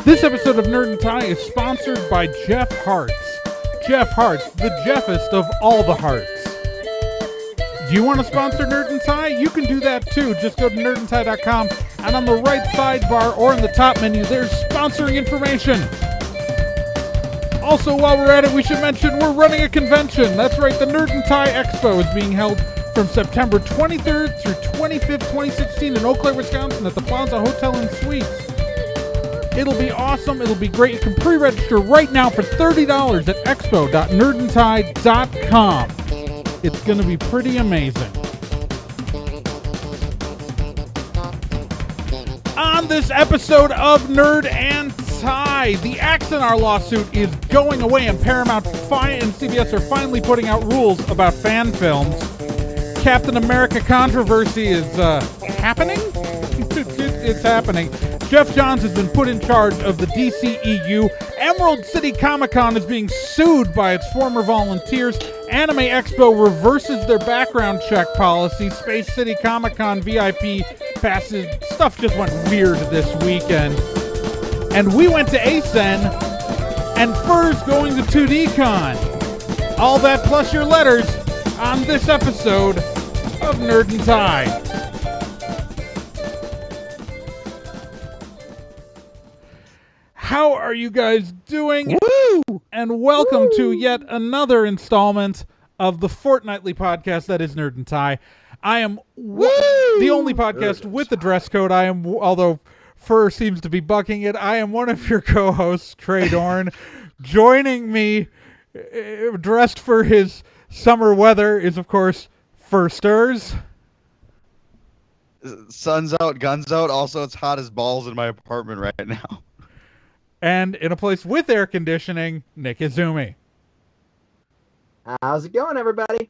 This episode of Nerd and Tie is sponsored by Geoff Hearts. Geoff Hearts, the Jeffest of all the hearts. Do you want to sponsor Nerd and Tie? You can do that too. Just go to nerdandtie.com, and on the right sidebar or in the top menu, there's sponsoring information. Also, while we're at it, we should mention we're running a convention. That's right, the Nerd and Tie Expo is being held from September 23rd through 25th, 2016 in Eau Claire, Wisconsin at the Plaza Hotel and Suites. It'll be awesome. It'll be great. You can pre-register right now for $30 at expo.nerdandtie.com. It's going to be pretty amazing. On this episode of Nerd and Tie, the Axanar lawsuit is going away, and Paramount and CBS are finally putting out rules about fan films. Captain America controversy is happening? It's happening. Geoff Johns has been put in charge of the DCEU. Emerald City Comicon is being sued by its former volunteers. Anime Expo reverses their background check policy. Space City Comicon VIP passes. Stuff just went weird this weekend. And we went to ASEN, and Fur's going to 2DCon. All that plus your letters on this episode of Nerd and Tie. How are you guys doing? Woo! And welcome to yet another installment of the fortnightly podcast that is Nerd and Tie. I am the only podcast with the dress code. I am, although Fur seems to be bucking it, I am one of your co-hosts, Trey Dorn. Joining me, dressed for his summer weather, is of course Fur Stirs. Sun's out, guns out. Also, it's hot as balls in my apartment right now. And in a place with air conditioning, Nick Izumi. How's it going, everybody?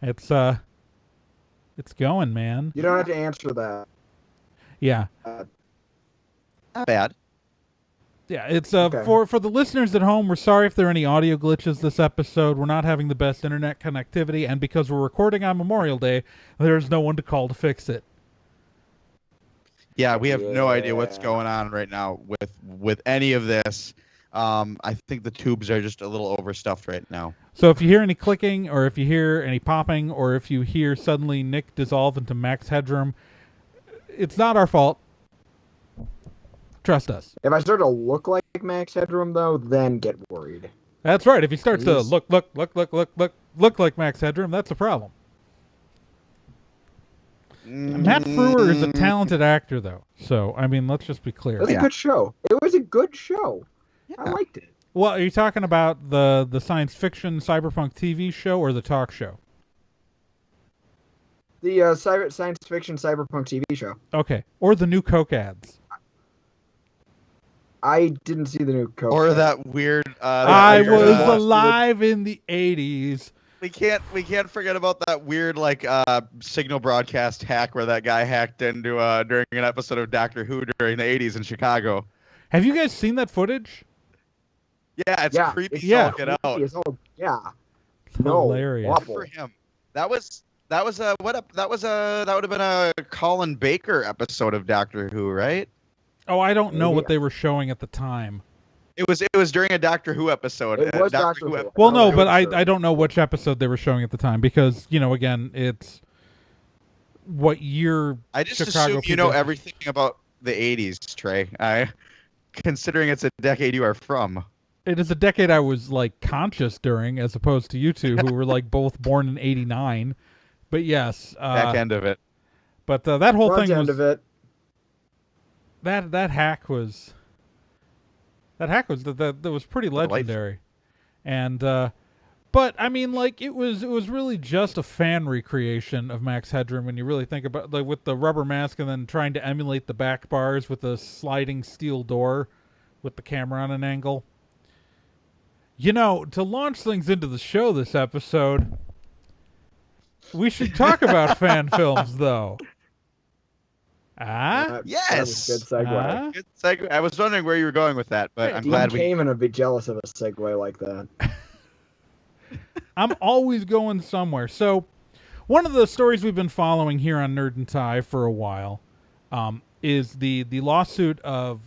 It's going, man. You don't have to answer that. Yeah. Not bad. Yeah, it's Okay. for the listeners at home, we're sorry if there are any audio glitches this episode. We're not having the best internet connectivity, and because we're recording on Memorial Day, there's no one to call to fix it. Yeah, we have no idea what's going on right now with any of this. I think the tubes are just a little overstuffed right now. So if you hear any clicking, or if you hear any popping, or if you hear suddenly Nick dissolve into Max Headroom, it's not our fault. Trust us. If I start to look like Max Headroom, though, then get worried. That's right. If he starts to look like Max Headroom, that's a problem. Matt Frewer is a talented actor, though. So, I mean, let's just be clear. It was a good show. It was a good show. Yeah. I liked it. Well, are you talking about the science fiction cyberpunk TV show or the talk show? The science fiction cyberpunk TV show. Okay. Or the new Coke ads. I didn't see the new Coke. Or that weird... I was alive in the 80s. We can't forget about that weird signal broadcast hack where that guy hacked into during an episode of Doctor Who during the 80s in Chicago. Have you guys seen that footage? Yeah, it's creepy. It's Get out. Yeah. It's hilarious. Awful. For him. That would have been a Colin Baker episode of Doctor Who, right? Oh, I don't know what they were showing at the time. It was during a Doctor Who episode. It was Doctor Who. Well, no, but I don't know which episode they were showing at the time because, again, it's what year I just Chicago assume you know everything about the 80s, Trey. Considering it's a decade you are from. It is a decade I was, conscious during, as opposed to you two, who were, both born in 89. But, yes. Back end of it. But that whole Front thing end was... of it. That hack was... That was pretty legendary. And, but, I mean, it was really just a fan recreation of Max Headroom when you really think about, with the rubber mask and then trying to emulate the back bars with the sliding steel door with the camera on an angle. To launch things into the show this episode, we should talk about fan films, though. Yes. That was a good segue. Good segue. I was wondering where you were going with that, but I'm Dean glad Kamen would be jealous of a segue like that. I'm always going somewhere. So, one of the stories we've been following here on Nerd and Tie for a while is the lawsuit of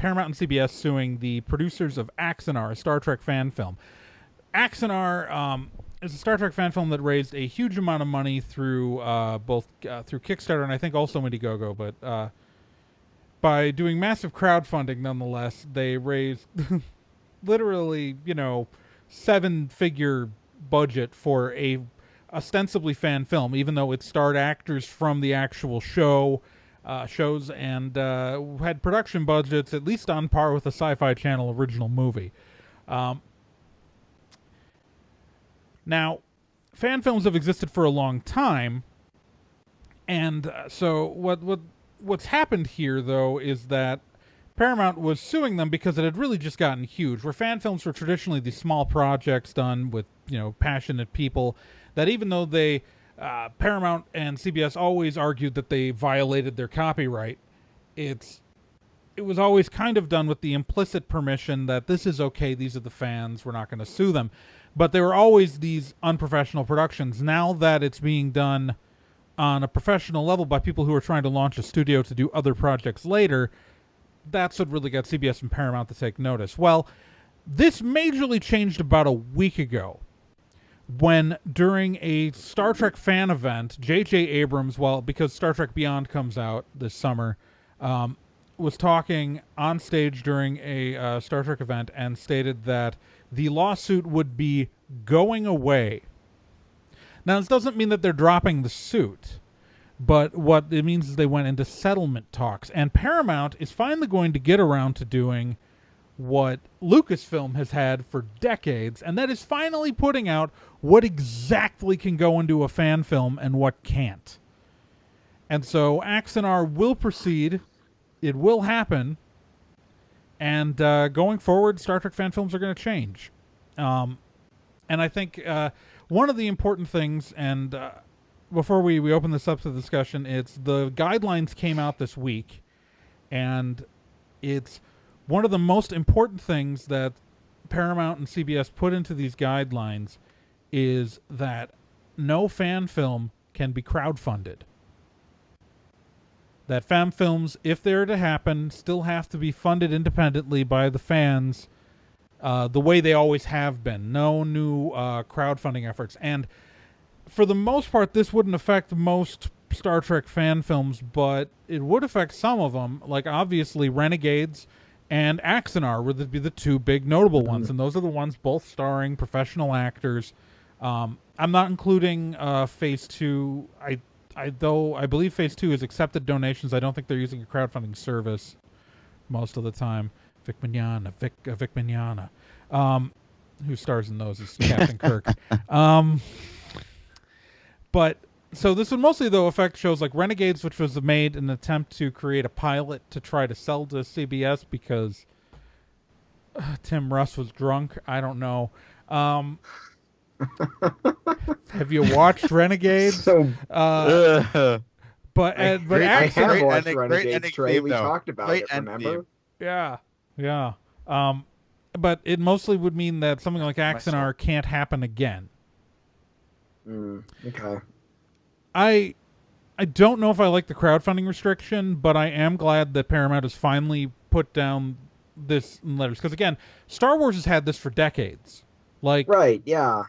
Paramount and CBS suing the producers of Axanar, a Star Trek fan film. Axanar is a Star Trek fan film that raised a huge amount of money through both through Kickstarter and I think also Indiegogo, but by doing massive crowdfunding nonetheless, they raised literally, 7-figure budget for a ostensibly fan film, even though it starred actors from the actual shows and had production budgets at least on par with a Sci-Fi Channel original movie. Now, fan films have existed for a long time, and so what's happened here, though, is that Paramount was suing them because it had really just gotten huge, where fan films were traditionally these small projects done with, passionate people, that even though they, Paramount and CBS always argued that they violated their copyright, it was always kind of done with the implicit permission that this is okay, these are the fans, we're not going to sue them. But there were always these unprofessional productions. Now that it's being done on a professional level by people who are trying to launch a studio to do other projects later, that's what really got CBS and Paramount to take notice. Well, this majorly changed about a week ago when, during a Star Trek fan event, J.J. Abrams, because Star Trek Beyond comes out this summer, was talking on stage during a Star Trek event and stated that the lawsuit would be going away. Now, this doesn't mean that they're dropping the suit, but what it means is they went into settlement talks. And Paramount is finally going to get around to doing what Lucasfilm has had for decades, and that is finally putting out what exactly can go into a fan film and what can't. And so Axanar will proceed. It will happen. And going forward, Star Trek fan films are going to change. And I think one of the important things, and before we open this up to discussion, it's the guidelines came out this week, and it's one of the most important things that Paramount and CBS put into these guidelines is that no fan film can be crowdfunded. That fan films, if they're to happen, still have to be funded independently by the fans the way they always have been. No new crowdfunding efforts. And for the most part, this wouldn't affect most Star Trek fan films, but it would affect some of them. Like, obviously, Renegades and Axanar would be the two big notable ones, and those are the ones both starring professional actors. I'm not including Phase 2. Though I believe Phase 2 is accepted donations. I don't think they're using a crowdfunding service most of the time. Vic Mignogna, who stars in those is Captain Kirk. But so this would mostly, though, affect shows like Renegades, which was made in an attempt to create a pilot to try to sell to CBS because Tim Russ was drunk. I don't know. Have you watched Renegades? But I have watched Renegades, Trey. We talked about it, remember? Yeah. But it mostly would mean that something like Axanar can't happen again. Okay. I don't know if I like the crowdfunding restriction, but I am glad that Paramount has finally put down this in letters. Because, again, Star Wars has had this for decades. Right, yeah.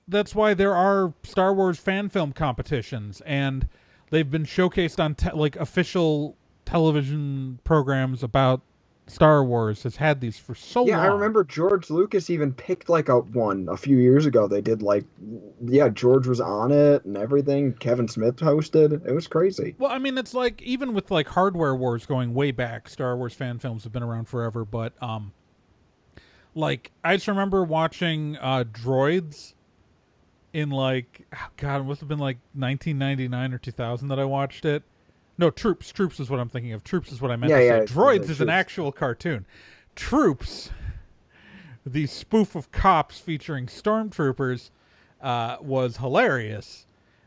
That's why there are Star Wars fan film competitions, and they've been showcased on official television programs about Star Wars. Has had these for so long. Yeah, I remember George Lucas even picked one a few years ago. They did George was on it and everything. Kevin Smith hosted. It was crazy. Well, I mean, it's even with Hardware Wars going way back, Star Wars fan films have been around forever. But I just remember watching Droids in it must have been 1999 or 2000 that I watched it. No, Troops. Troops is what I'm thinking of. Troops is what I meant to say. Droids is an actual cartoon. Troops, the spoof of cops featuring stormtroopers, was hilarious.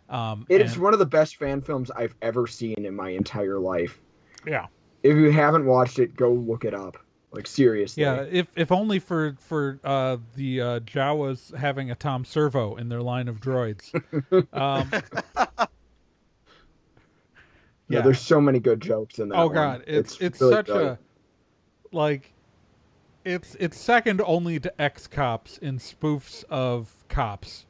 It is one of the best fan films I've ever seen in my entire life. Yeah. If you haven't watched it, go look it up. Seriously. Yeah, if only for the Jawas having a Tom Servo in their line of droids. Yeah, there's so many good jokes in that. Oh God, it's really such good. Like, it's second only to X-Cops in spoofs of cops.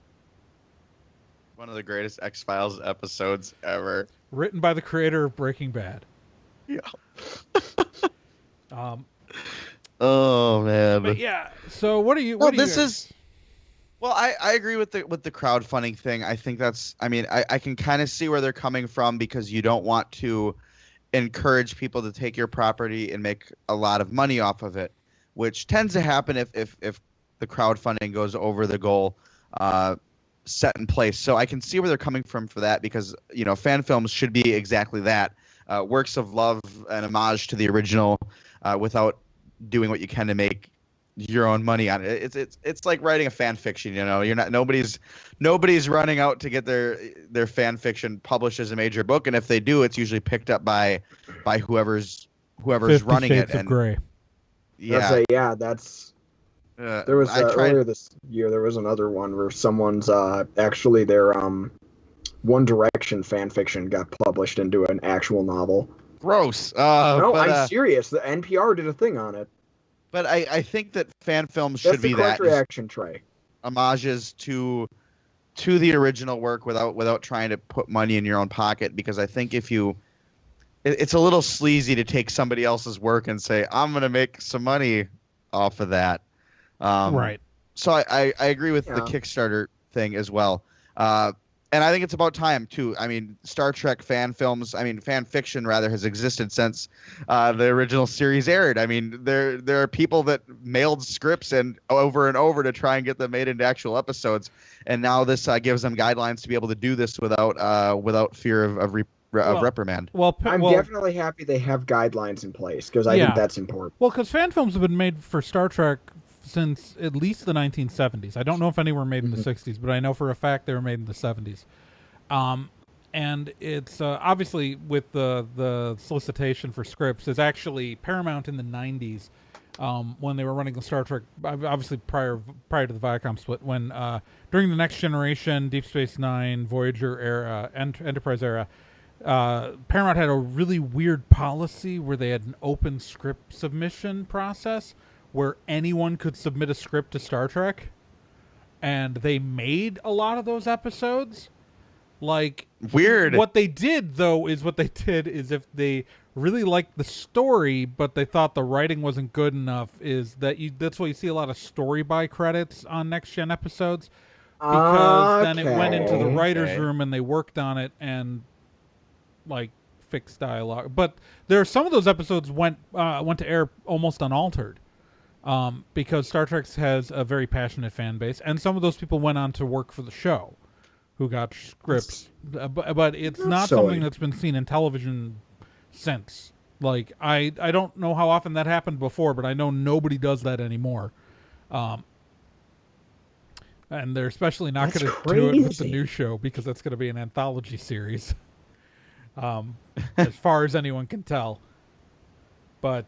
One of the greatest X-Files episodes ever. Written by the creator of Breaking Bad. Yeah. Um, oh man. but yeah, so what do you? Well, What do you this guys- is. Well, I agree with the crowdfunding thing. I think that's. I mean, I can kind of see where they're coming from because you don't want to encourage people to take your property and make a lot of money off of it, which tends to happen if the crowdfunding goes over the goal set in place. So I can see where they're coming from for that because fan films should be exactly that, works of love and homage to the original, without doing what you can to make your own money on it. It's like writing a fan fiction. You're not nobody's running out to get their fan fiction published as a major book, and if they do, it's usually picked up by whoever's 50 running Shades it. of And Grey. yeah, That's there was earlier this year. There was another one where someone's actually their One Direction fan fiction got published into an actual novel. gross. No, but, I'm serious. The NPR did a thing on it. But I think that fan films That's should the be correct that reaction, Trey. homages to the original work without trying to put money in your own pocket, because I think it's a little sleazy to take somebody else's work and say, I'm going to make some money off of that. Right. So I agree with the Kickstarter thing as well. And I think it's about time too. I mean, Star Trek fan fiction rather, has existed since the original series aired. I mean, there are people that mailed scripts and over to try and get them made into actual episodes, and now this gives them guidelines to be able to do this without fear of reprimand. I'm definitely happy they have guidelines in place because I think that's important. Well, because fan films have been made for Star Trek since at least the 1970s. I don't know if any were made in the 60s, but I know for a fact they were made in the 70s. And it's obviously with the solicitation for scripts is actually Paramount in the 90s, when they were running the Star Trek, obviously prior to the Viacom split, when during the Next Generation, Deep Space Nine, Voyager era, Enterprise era, Paramount had a really weird policy where they had an open script submission process where anyone could submit a script to Star Trek, and they made a lot of those episodes. Like, weird. What they did is if they really liked the story, but they thought the writing wasn't good enough, that's why you see a lot of story by credits on Next Gen episodes, because then it went into the writer's room and they worked on it and like fixed dialogue. But there are some of those episodes went to air almost unaltered. Because Star Trek has a very passionate fan base, and some of those people went on to work for the show, who got scripts. But it's not something that's been seen in television since. Like, I don't know how often that happened before, but I know nobody does that anymore. And they're especially not going to do it with the new show, because that's going to be an anthology series, as far as anyone can tell. But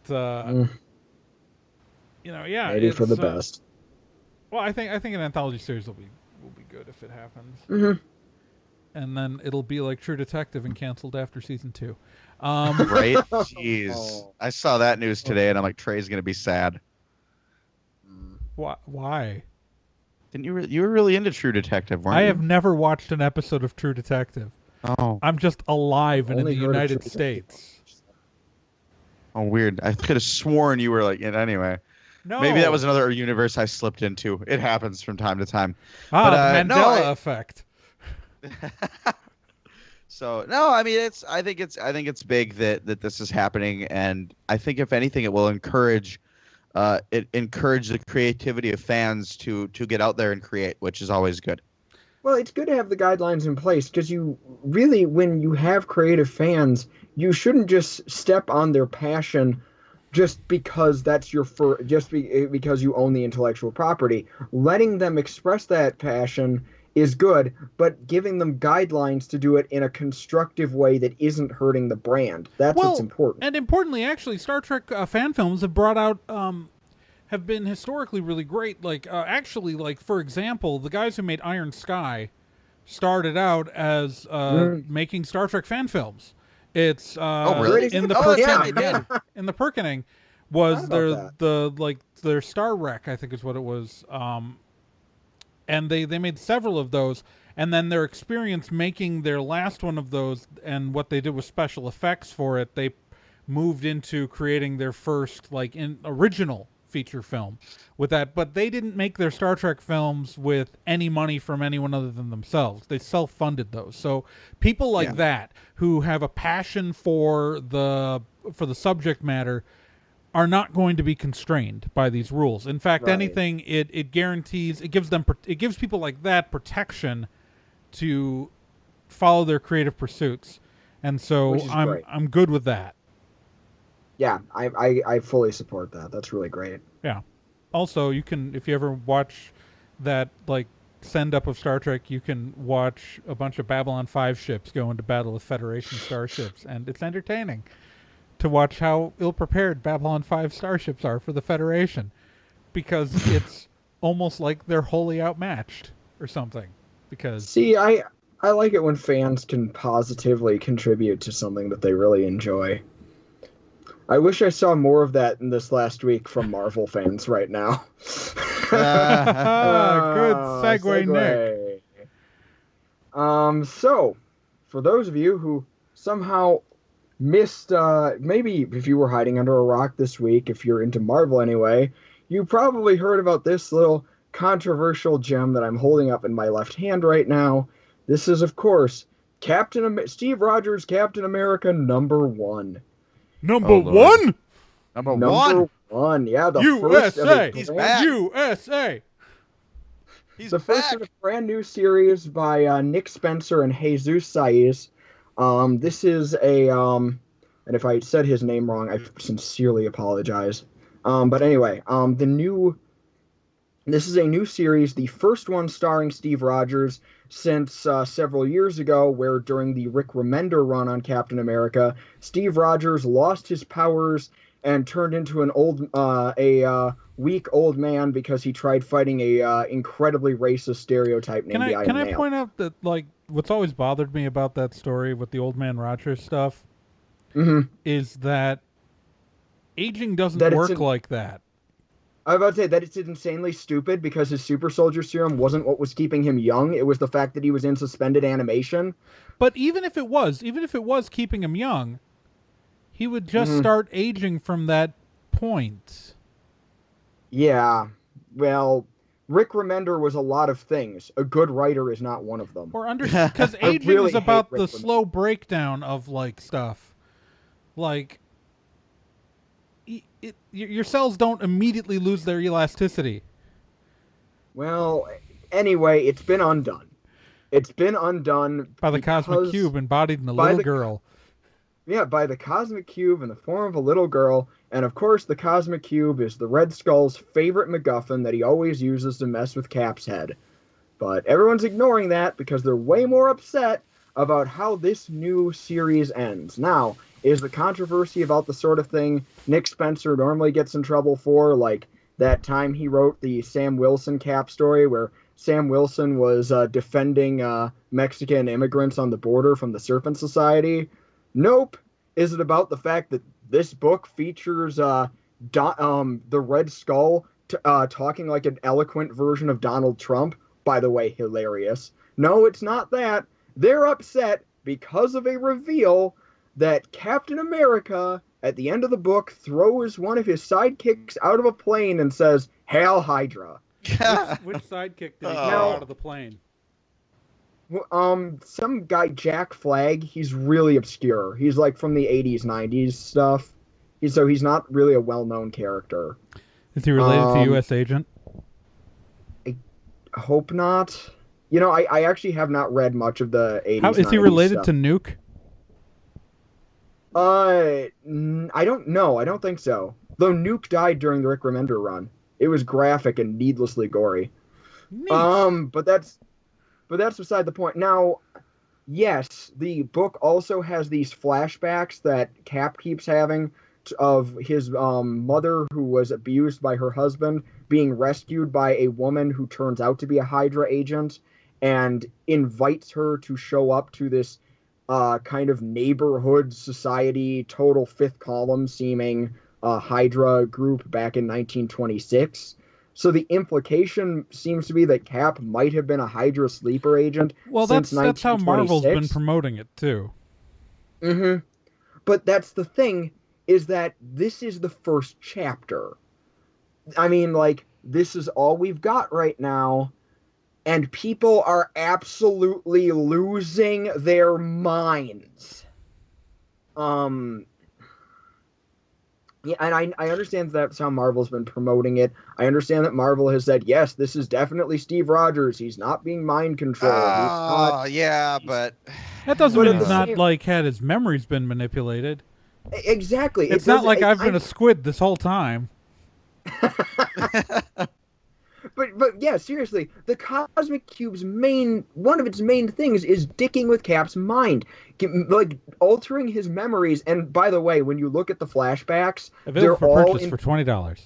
Maybe for the best. Well, I think an anthology series will be good if it happens. Mm-hmm. And then it'll be like True Detective and canceled after season 2. Right? Jeez, I saw that news today, and I'm like, Trey's gonna be sad. Why? Didn't you were really into True Detective, weren't you? I have never watched an episode of True Detective. Oh, I'm just alive and in the United States. Oh, weird. I could have sworn you were like it anyway. No. Maybe that was another universe I slipped into. It happens from time to time. The Mandela effect. So no, I mean I think it's big that this is happening, and I think if anything, it will encourage the creativity of fans to get out there and create, which is always good. Well, it's good to have the guidelines in place, because you really, when you have creative fans, you shouldn't just step on their passion just because that's because you own the intellectual property. Letting them express that passion is good, but giving them guidelines to do it in a constructive way that isn't hurting the brand. That's what's important. And importantly, actually, Star Trek fan films have brought out have been historically really great. Like, actually, like, for example, the guys who made Iron Sky started out as making Star Trek fan films. It's really? in the Oh, Perkin- yeah, they did. in the Perkining, was about their Star Wreck, I think is what it was. And they made several of those, and then their experience making their last one of those, and what they did with special effects for it, they moved into creating their first original feature film with that. But they didn't make their Star Trek films with any money from anyone other than themselves. They self-funded those. So people like that who have a passion for the subject matter are not going to be constrained by these rules. In fact, anything, it guarantees, it gives people like that protection to follow their creative pursuits. And so I'm good with that. Yeah, I fully support that. That's really great. Yeah. Also, you can, if you ever watch that send up of Star Trek, you can watch a bunch of Babylon 5 ships go into battle with Federation starships, and it's entertaining to watch how ill-prepared Babylon 5 starships are for the Federation, because it's almost like they're wholly outmatched or something. Because see, I like it when fans can positively contribute to something that they really enjoy. I wish I saw more of that in this last week from Marvel fans right now. Good segue, Nick. So, for those of you who somehow missed, maybe if you were hiding under a rock this week, if you're into Marvel anyway, you probably heard about this little controversial gem that I'm holding up in my left hand right now. This is, of course, Steve Rogers' Captain America #1. Number one? Number one. Yeah, the USA. first of a He's back. USA. He's the back. first of a brand new series by Nick Spencer and Jesus Saiz. This is and if I said his name wrong, I sincerely apologize. But anyway, this is a new series, the first one starring Steve Rogers since several years ago, where during the Rick Remender run on Captain America, Steve Rogers lost his powers and turned into a weak old man because he tried fighting a incredibly racist stereotype named the Iron Can Male. I point out that what's always bothered me about that story with the old man Rogers stuff is that aging doesn't work like that. I was about to say that it's insanely stupid because his super soldier serum wasn't what was keeping him young. It was the fact that he was in suspended animation. But even if it was keeping him young, he would just start aging from that point. Yeah. Well, Rick Remender was a lot of things. A good writer is not one of them. Or because aging really is about hate the Rick slow breakdown of stuff. Your cells don't immediately lose their elasticity. Well, anyway, it's been undone. It's been undone by the cosmic cube embodied in a little girl. Yeah, by the cosmic cube in the form of a little girl. And of course, the cosmic cube is the Red Skull's favorite MacGuffin that he always uses to mess with Cap's head. But everyone's ignoring that because they're way more upset about how this new series ends. Now, is the controversy about the sort of thing Nick Spencer normally gets in trouble for, like that time he wrote the Sam Wilson Cap story where Sam Wilson was defending Mexican immigrants on the border from the Serpent Society? Nope. Is it about the fact that this book features the Red Skull talking like an eloquent version of Donald Trump? By the way, hilarious. No, it's not that. They're upset because of a reveal that Captain America, at the end of the book, throws one of his sidekicks out of a plane and says, "Hail Hydra." Which sidekick did he throw out of the plane? Some guy, Jack Flag. He's really obscure. He's from the 80s, 90s stuff. He's not really a well-known character. Is he related to U.S. Agent? I hope not. I actually have not read much of the 80s. How is he related to Nuke? I don't know. I don't think so. Though Nuke died during the Rick Remender run. It was graphic and needlessly gory. Neat. But that's beside the point. Now, yes, the book also has these flashbacks that Cap keeps having of his mother, who was abused by her husband, being rescued by a woman who turns out to be a Hydra agent and invites her to show up to this kind of neighborhood society, total fifth column seeming Hydra group back in 1926. So the implication seems to be that Cap might have been a Hydra sleeper agent since 1926. That's how Marvel's been promoting it too. Mm-hmm. But that's the thing, is that this is the first chapter. I mean, like, this is all we've got right now, and people are absolutely losing their minds. Yeah, and I understand that's how Marvel's been promoting it. I understand that Marvel has said, yes, this is definitely Steve Rogers. He's not being mind controlled. But that doesn't mean he's not like had his memories been manipulated. Exactly. It's not like I've been a squid this whole time. But yeah, seriously, the Cosmic Cube's one of its main things is dicking with Cap's mind, like altering his memories. And by the way, when you look at the flashbacks, available for purchase for $20.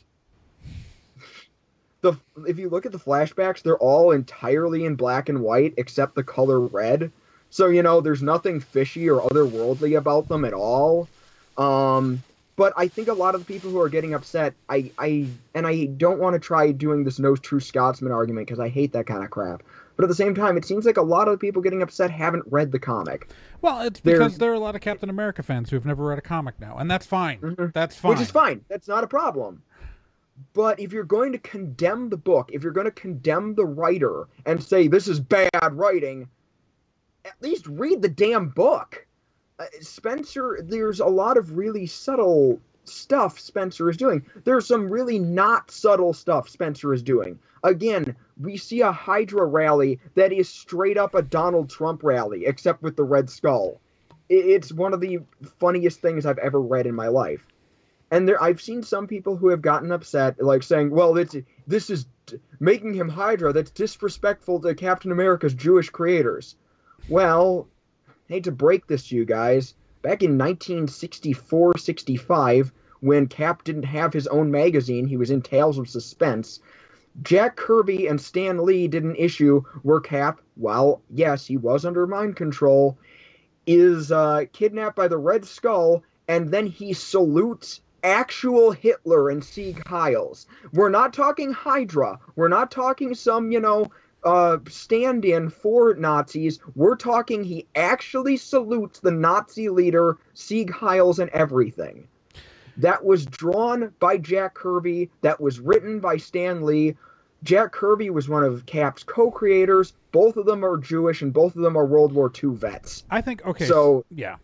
If you look at the flashbacks, they're all entirely in black and white except the color red. So there's nothing fishy or otherworldly about them at all. But I think a lot of the people who are getting upset, I don't want to try doing this no true Scotsman argument because I hate that kind of crap. But at the same time, it seems like a lot of the people getting upset haven't read the comic. Well, it's because there are a lot of Captain America fans who have never read a comic now, and that's fine. Mm-hmm. That's fine. Which is fine. That's not a problem. But if you're going to condemn the book, if you're going to condemn the writer and say this is bad writing, at least read the damn book. Spencer, there's a lot of really subtle stuff Spencer is doing. There's some really not subtle stuff Spencer is doing. Again, we see a Hydra rally that is straight up a Donald Trump rally, except with the Red Skull. It's one of the funniest things I've ever read in my life. And I've seen some people who have gotten upset, like saying, well, this is making him Hydra. That's disrespectful to Captain America's Jewish creators. Well, I hate to break this to you guys. Back in 1964-65, when Cap didn't have his own magazine, he was in Tales of Suspense, Jack Kirby and Stan Lee did an issue where Cap, while, yes, he was under mind control, is kidnapped by the Red Skull, and then he salutes actual Hitler and Sieg Heils. We're not talking Hydra. We're not talking some, stand-in for Nazis. We're talking he actually salutes the Nazi leader, Sieg Heils, and everything. That was drawn by Jack Kirby. That was written by Stan Lee. Jack Kirby was one of Cap's co-creators. Both of them are Jewish, and both of them are World War II vets. I think, okay. So, yeah.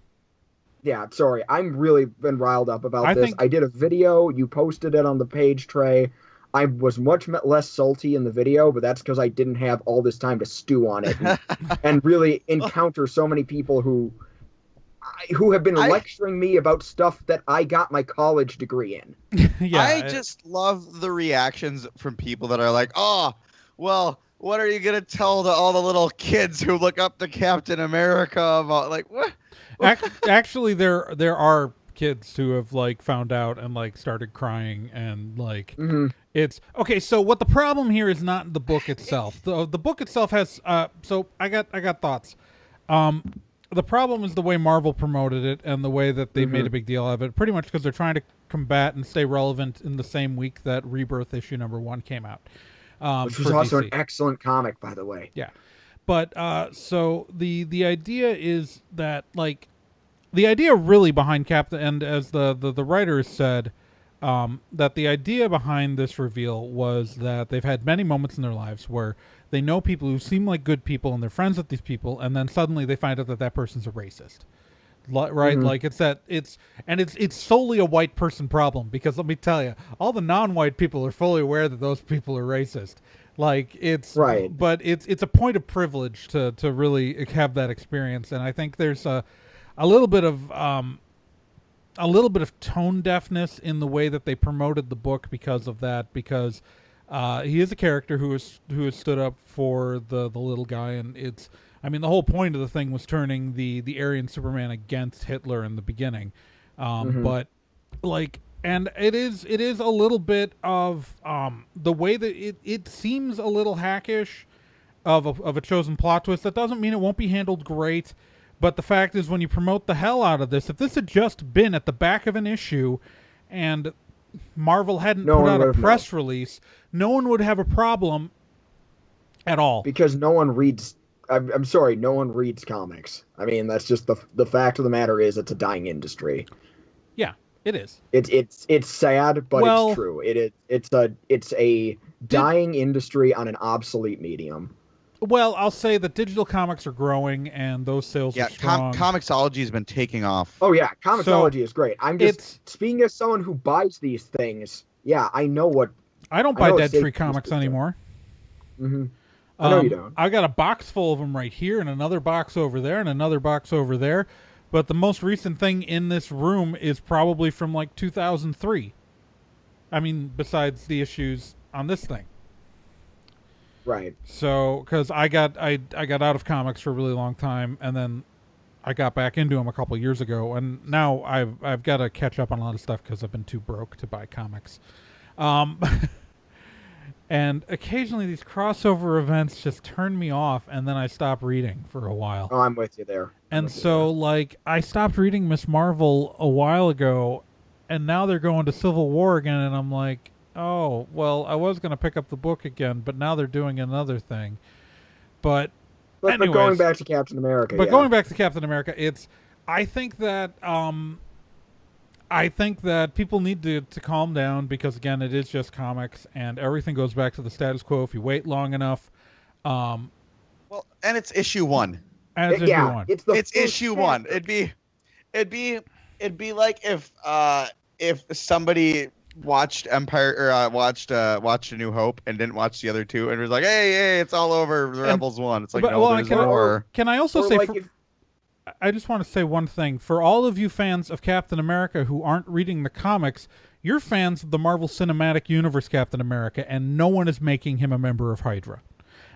Yeah, sorry. I'm really been riled up about this. I did a video. You posted it on the page, Trey. I was much less salty in the video, but that's because I didn't have all this time to stew on it and really encounter so many people who have been lecturing me about stuff that I got my college degree in. I just love the reactions from people that are like, oh, well, what are you going to tell to all the little kids who look up to Captain America about, like, what? Actually, there are kids who have found out and started crying and it's okay. So what the problem here is not the book itself. The book itself has so I got thoughts. The problem is the way Marvel promoted it and the way that they made a big deal of it, pretty much because they're trying to combat and stay relevant in the same week that Rebirth issue #1 came out. Which was also an excellent comic, by the way. Yeah. But so the idea is that the idea really behind Captain, and as the writers said, that the idea behind this reveal was that they've had many moments in their lives where they know people who seem like good people and they're friends with these people, and then suddenly they find out that person's a racist. Right? It's solely a white person problem, because let me tell you, all the non-white people are fully aware that those people are racist. It's right, but it's a point of privilege to really have that experience, and I think there's a little bit of tone deafness in the way that they promoted the book because of that. Because he is a character who has stood up for the little guy, and the whole point of the thing was turning the Aryan Superman against Hitler in the beginning, but and it is a little bit of the way that it seems a little hackish of a chosen plot twist. That doesn't mean it won't be handled great. But the fact is, when you promote the hell out of this, if this had just been at the back of an issue and Marvel hadn't No put one out a would've press release, no one would have a problem at all. Because no one reads. I'm sorry, no one reads comics. I mean, that's just the fact of the matter is it's a dying industry. Yeah, it is. It's sad, but Well, it's true. It's a dying industry on an obsolete medium. Well, I'll say that digital comics are growing, and those sales are strong. Comixology has been taking off. Oh yeah, Comixology is great. I'm just speaking as someone who buys these things. Yeah, I know what. I don't buy Dead Tree comics anymore. Mm-hmm. I know you don't. I got a box full of them right here, and another box over there, and another box over there. But the most recent thing in this room is probably from like 2003. I mean, besides the issues on this thing. Right. So, because I got out of comics for a really long time, and then I got back into them a couple years ago, and now I've got to catch up on a lot of stuff because I've been too broke to buy comics. And occasionally these crossover events just turn me off, and then I stop reading for a while. Oh, I'm with you there. And so, like, I stopped reading Miss Marvel a while ago, and now they're going to Civil War again, and I'm like, oh, well, I was going to pick up the book again, but now they're doing another thing. But going back to Captain America. Going back to Captain America, I think that people need to calm down because, again, it is just comics, and everything goes back to the status quo if you wait long enough. Well, and it's issue 1. It's issue 1. It'd be like if somebody watched Empire or watched A New Hope and didn't watch the other two and was like, hey, it's all over. The Rebels won. It's like, there's more. Can I also say? I just want to say one thing. For all of you fans of Captain America who aren't reading the comics, you're fans of the Marvel Cinematic Universe Captain America, and no one is making him a member of Hydra.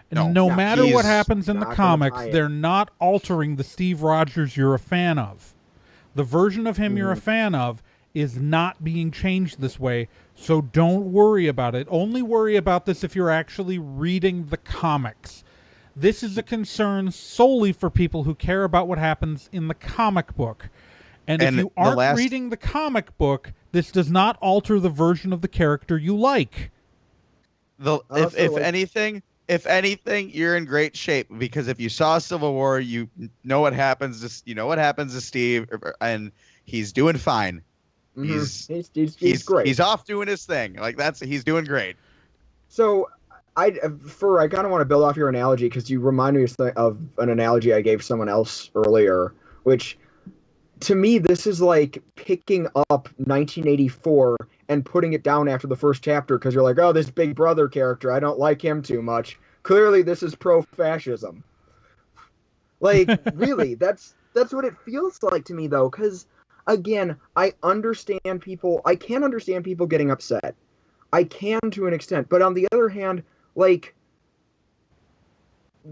No matter what happens in the comics, they're not altering the Steve Rogers you're a fan of. The version of him you're a fan of is not being changed this way, so don't worry about it. Only worry about this if you're actually reading the comics. This is a concern solely for people who care about what happens in the comic book. And if you aren't reading the comic book, this does not alter the version of the character you like. If anything, you're in great shape, because if you saw Civil War, you know what happens to Steve, and he's doing fine. He's great. He's off doing his thing. He's doing great. So I kind of want to build off your analogy, because you remind me of an analogy I gave someone else earlier, which to me, this is like picking up 1984 and putting it down after the first chapter because you're like, oh, this Big Brother character, I don't like him too much. Clearly, this is pro-fascism. Like, really, that's what it feels like to me, though, because, again, I can understand people getting upset. I can to an extent, but on the other hand, like,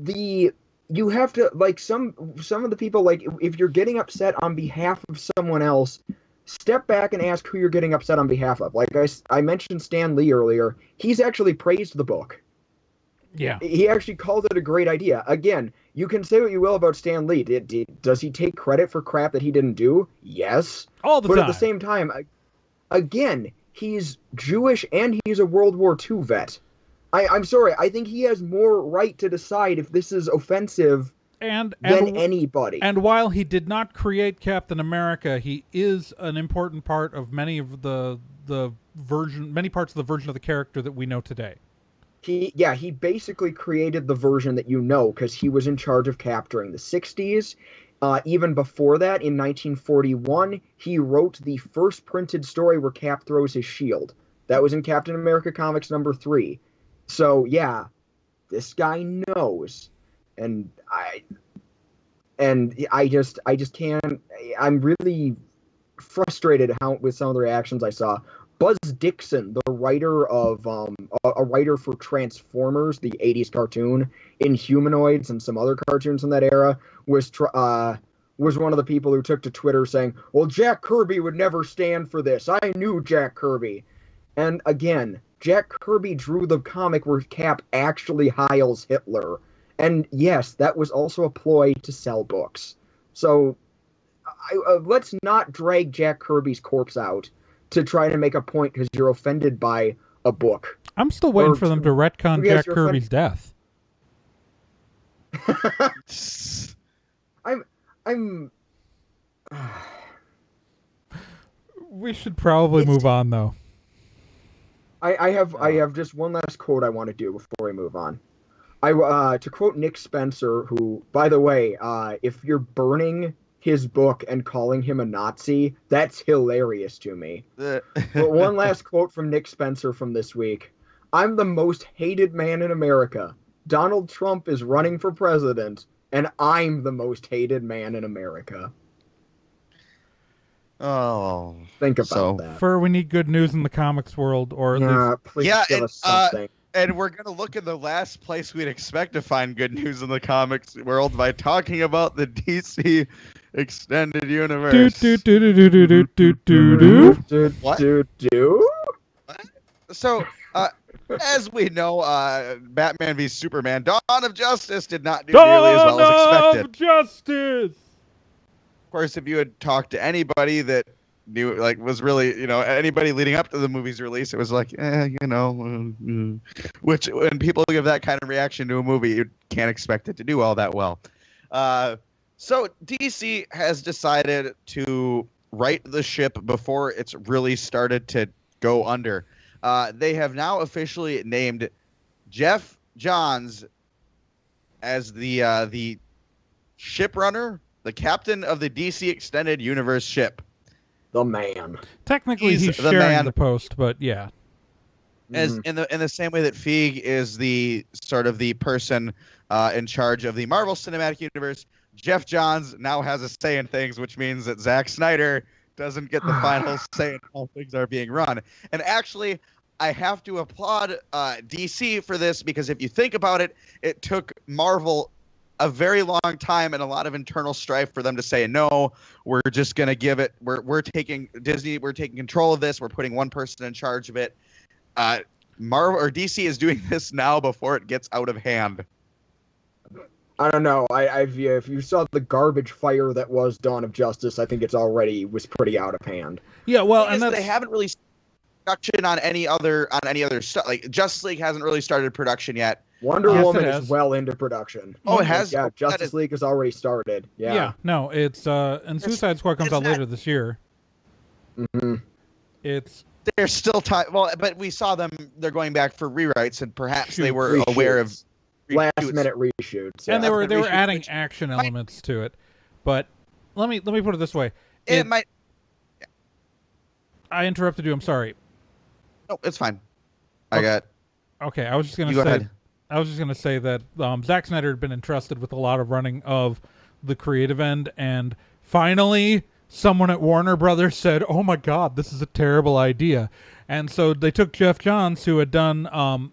you have to, like, some of the people, like, if you're getting upset on behalf of someone else, step back and ask who you're getting upset on behalf of. Like I mentioned Stan Lee earlier. He's actually praised the book. Yeah. He actually called it a great idea. Again, you can say what you will about Stan Lee. Does he take credit for crap that he didn't do? Yes. All the time. But at the same time, again, he's Jewish and he's a World War II vet. I'm sorry. I think he has more right to decide if this is offensive than anybody. And while he did not create Captain America, he is an important part of many parts of the version of the character that we know today. He basically created the version that you know, because he was in charge of Cap during the 60s. Even before that, in 1941, he wrote the first printed story where Cap throws his shield. That was in Captain America Comics number 3. So, yeah, this guy knows. And I just can't. I'm really frustrated with some of the reactions I saw. Buzz Dixon, the writer of a writer for Transformers, the 80s cartoon, Inhumanoids, and some other cartoons from that era, was one of the people who took to Twitter saying, "Well, Jack Kirby would never stand for this. I knew Jack Kirby." And again, Jack Kirby drew the comic where Cap actually heils Hitler. And yes, that was also a ploy to sell books. So let's not drag Jack Kirby's corpse out, to try to make a point because you're offended by a book. I'm still waiting for them to retcon Jack Kirby's death. I'm. We should probably move on, though. I have just one last quote I want to do before we move on. To quote Nick Spencer, who, by the way, if you're burning his book and calling him a Nazi, that's hilarious to me. But one last quote from Nick Spencer from this week. I'm the most hated man in America. Donald Trump is running for president, and I'm the most hated man in America. Oh. Think about that. We need good news in the comics world, or at least... Please give us something. And we're going to look in the last place we'd expect to find good news in the comics world by talking about the DC Extended Universe. What? So, as we know, Batman v Superman, Dawn of Justice did not do nearly as well as expected. Dawn of Justice! Of course, if you had talked to anybody that knew, like, was really, anybody leading up to the movie's release, it was like, which, when people give that kind of reaction to a movie, you can't expect it to do all that well. So DC has decided to right the ship before it's really started to go under. They have now officially named Geoff Johns as the ship-runner, the captain of the DC Extended Universe ship. The man. Technically, he's sharing the post, but yeah. As in the same way that Feig is the sort of the person in charge of the Marvel Cinematic Universe, Geoff Johns now has a say in things, which means that Zack Snyder doesn't get the final say in how things are being run. And actually, I have to applaud DC for this, because if you think about it, it took Marvel a very long time and a lot of internal strife for them to say, no, we're just going to give it, we're taking control of this, we're putting one person in charge of it. Marvel or DC is doing this now before it gets out of hand. I don't know. If you saw the garbage fire that was Dawn of Justice, I think was pretty out of hand. Yeah, well, and they haven't really started production on any other stuff. Like, Justice League hasn't really started production yet. Wonder Woman is well into production. Oh, it has? Yeah, Justice League has already started. Yeah. No, it's and Suicide Squad comes out later this year. Mm-hmm. They're still time. Well, but we saw them. They're going back for rewrites, and perhaps they were aware of last-minute reshoots. Yeah. And they were adding action elements to it. But let me put it this way. It might. Yeah. I interrupted you. I'm sorry. No, it's fine. Okay, I was just gonna say that Zack Snyder had been entrusted with a lot of running of the creative end, and finally someone at Warner Brothers said, "Oh my God, this is a terrible idea," and so they took Geoff Johns, who had done.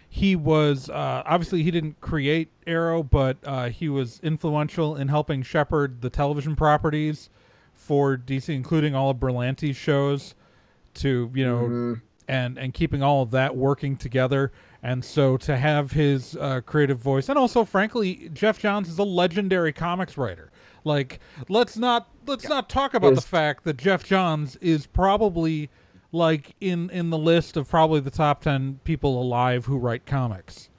He was obviously he didn't create Arrow, but he was influential in helping shepherd the television properties for DC, including all of Berlanti's shows, to and keeping all of that working together. And so to have his creative voice, and also, frankly, Geoff Johns is a legendary comics writer. Like, let's not talk about the fact that Geoff Johns is probably like in the list of probably the top 10 people alive who write comics.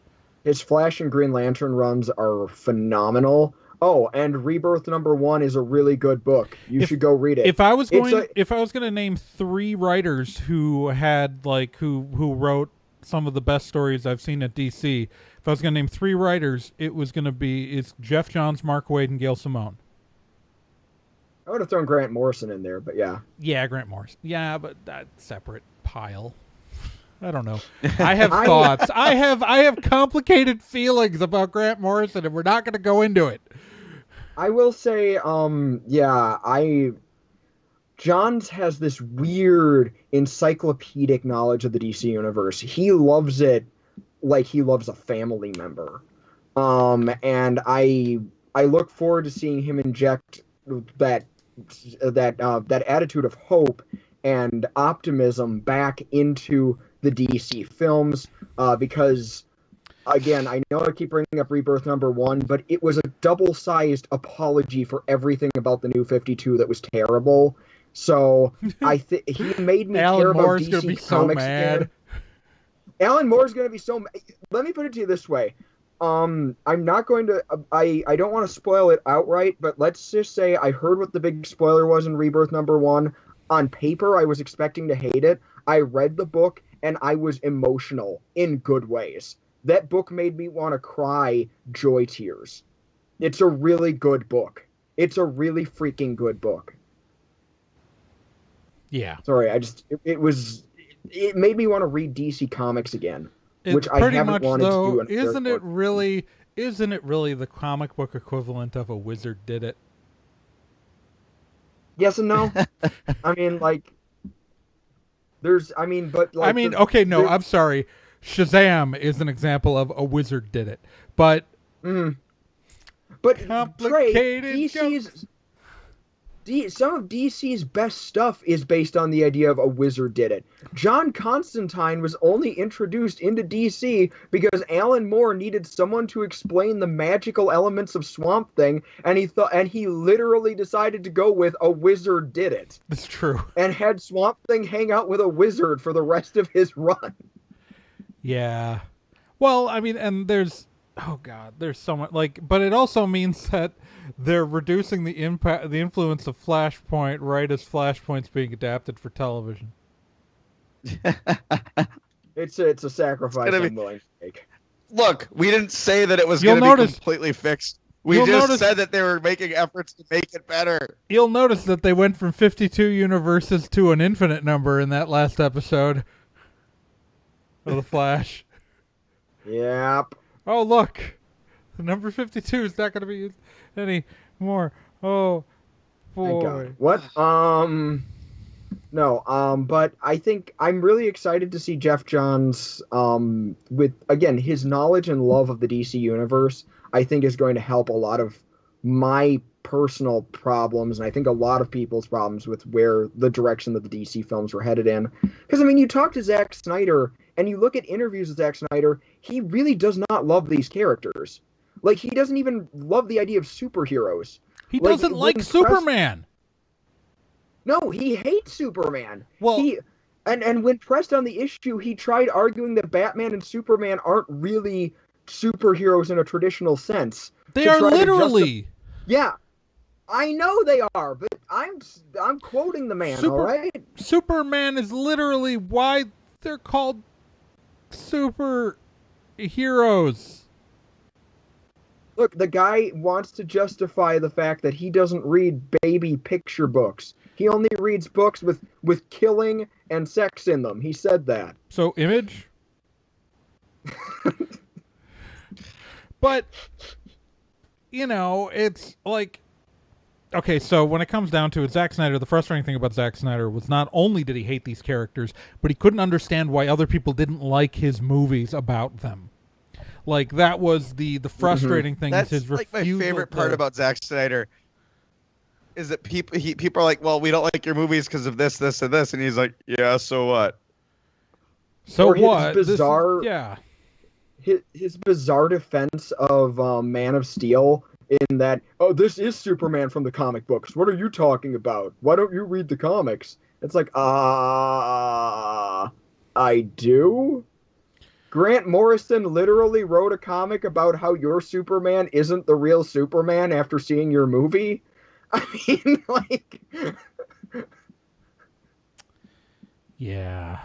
His Flash and Green Lantern runs are phenomenal. Oh, and Rebirth #1 is a really good book. You should go read it. If I was going to name 3 writers who had who wrote some of the best stories I've seen at DC, if I was going to name 3 writers, it's Geoff Johns, Mark Waid, and Gail Simone. I would have thrown Grant Morrison in there, but yeah. Yeah, Grant Morrison. Yeah, but that separate pile. I don't know. I have thoughts. I have complicated feelings about Grant Morrison, and we're not going to go into it. I will say, Johns has this weird encyclopedic knowledge of the DC universe. He loves it like he loves a family member. And I look forward to seeing him inject that attitude of hope and optimism back into the DC films, because, again, I know I keep bringing up Rebirth #1, but it was a double-sized apology for everything about the New 52 that was terrible. So I think he made me Alan care about Moore's DC gonna be so Comics mad. again. Alan Moore's going to be so. Let me put it to you this way. I'm not going to. I don't want to spoil it outright, but let's just say I heard what the big spoiler was in Rebirth #1. On paper, I was expecting to hate it. I read the book and I was emotional in good ways. That book made me want to cry joy tears. It's a really good book. It's a really freaking good book. Yeah. Sorry, it made me want to read DC Comics again, which I pretty haven't much, wanted though, to do. isn't it really the comic book equivalent of A Wizard Did It? Yes and no. I mean, like, I'm sorry. Shazam is an example of A Wizard Did It, but complicated Trey, some of DC's best stuff is based on the idea of A Wizard Did It. John Constantine was only introduced into DC because Alan Moore needed someone to explain the magical elements of Swamp Thing, and he literally decided to go with A Wizard Did It. That's true. And had Swamp Thing hang out with a wizard for the rest of his run. Yeah. Well, I mean, and there's so much, but it also means that they're reducing the influence of Flashpoint right as Flashpoint's being adapted for television. It's a sacrifice I'm willing to make. Look, we didn't say that it was going to be completely fixed. We just said that they were making efforts to make it better. You'll notice that they went from 52 universes to an infinite number in that last episode of The Flash. Yep. Oh, look. The number 52 is not going to be used anymore. Oh, boy. What? No, but I think I'm really excited to see Geoff Johns, with, again, his knowledge and love of the DC universe, I think is going to help a lot of my personal problems, and I think a lot of people's problems with where the direction that the DC films were headed in. Because, I mean, you talk to Zack Snyder, and you look at interviews with Zack Snyder, he really does not love these characters. Like, he doesn't even love the idea of superheroes. He doesn't like Superman. No, he hates Superman. Well, and when pressed on the issue, he tried arguing that Batman and Superman aren't really superheroes in a traditional sense. They are literally. Yeah, I know they are, but I'm quoting the man, all right? Superman is literally why they're called superheroes. Look, the guy wants to justify the fact that he doesn't read baby picture books. He only reads books with killing and sex in them. He said that. So, Image? But, it's like... Okay, so when it comes down to it, Zack Snyder, the frustrating thing about Zack Snyder was not only did he hate these characters, but he couldn't understand why other people didn't like his movies about them. Like, that was the frustrating thing. That's is his like my favorite part about Zack Snyder is that people are like, well, we don't like your movies because of this, this, and this. And he's like, yeah, so what? So or what? His bizarre, his bizarre defense of Man of Steel in that, oh, this is Superman from the comic books. What are you talking about? Why don't you read the comics? It's like, I do? Grant Morrison literally wrote a comic about how your Superman isn't the real Superman after seeing your movie. I mean, like... Yeah.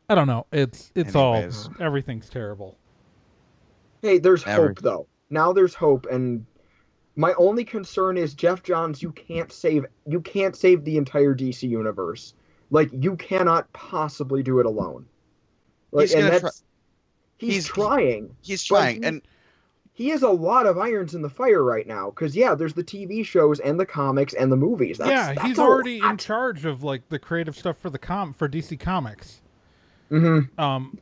I don't know. It's all... Everything's terrible. Hey, there's hope, though. Now there's hope, and my only concern is, Geoff Johns, you can't save the entire DC universe. Like, you cannot possibly do it alone. Like, he's trying. He's trying, and he has a lot of irons in the fire right now. Because there's the TV shows and the comics and the movies. That's he's already in charge of like the creative stuff for for DC Comics. Mm-hmm.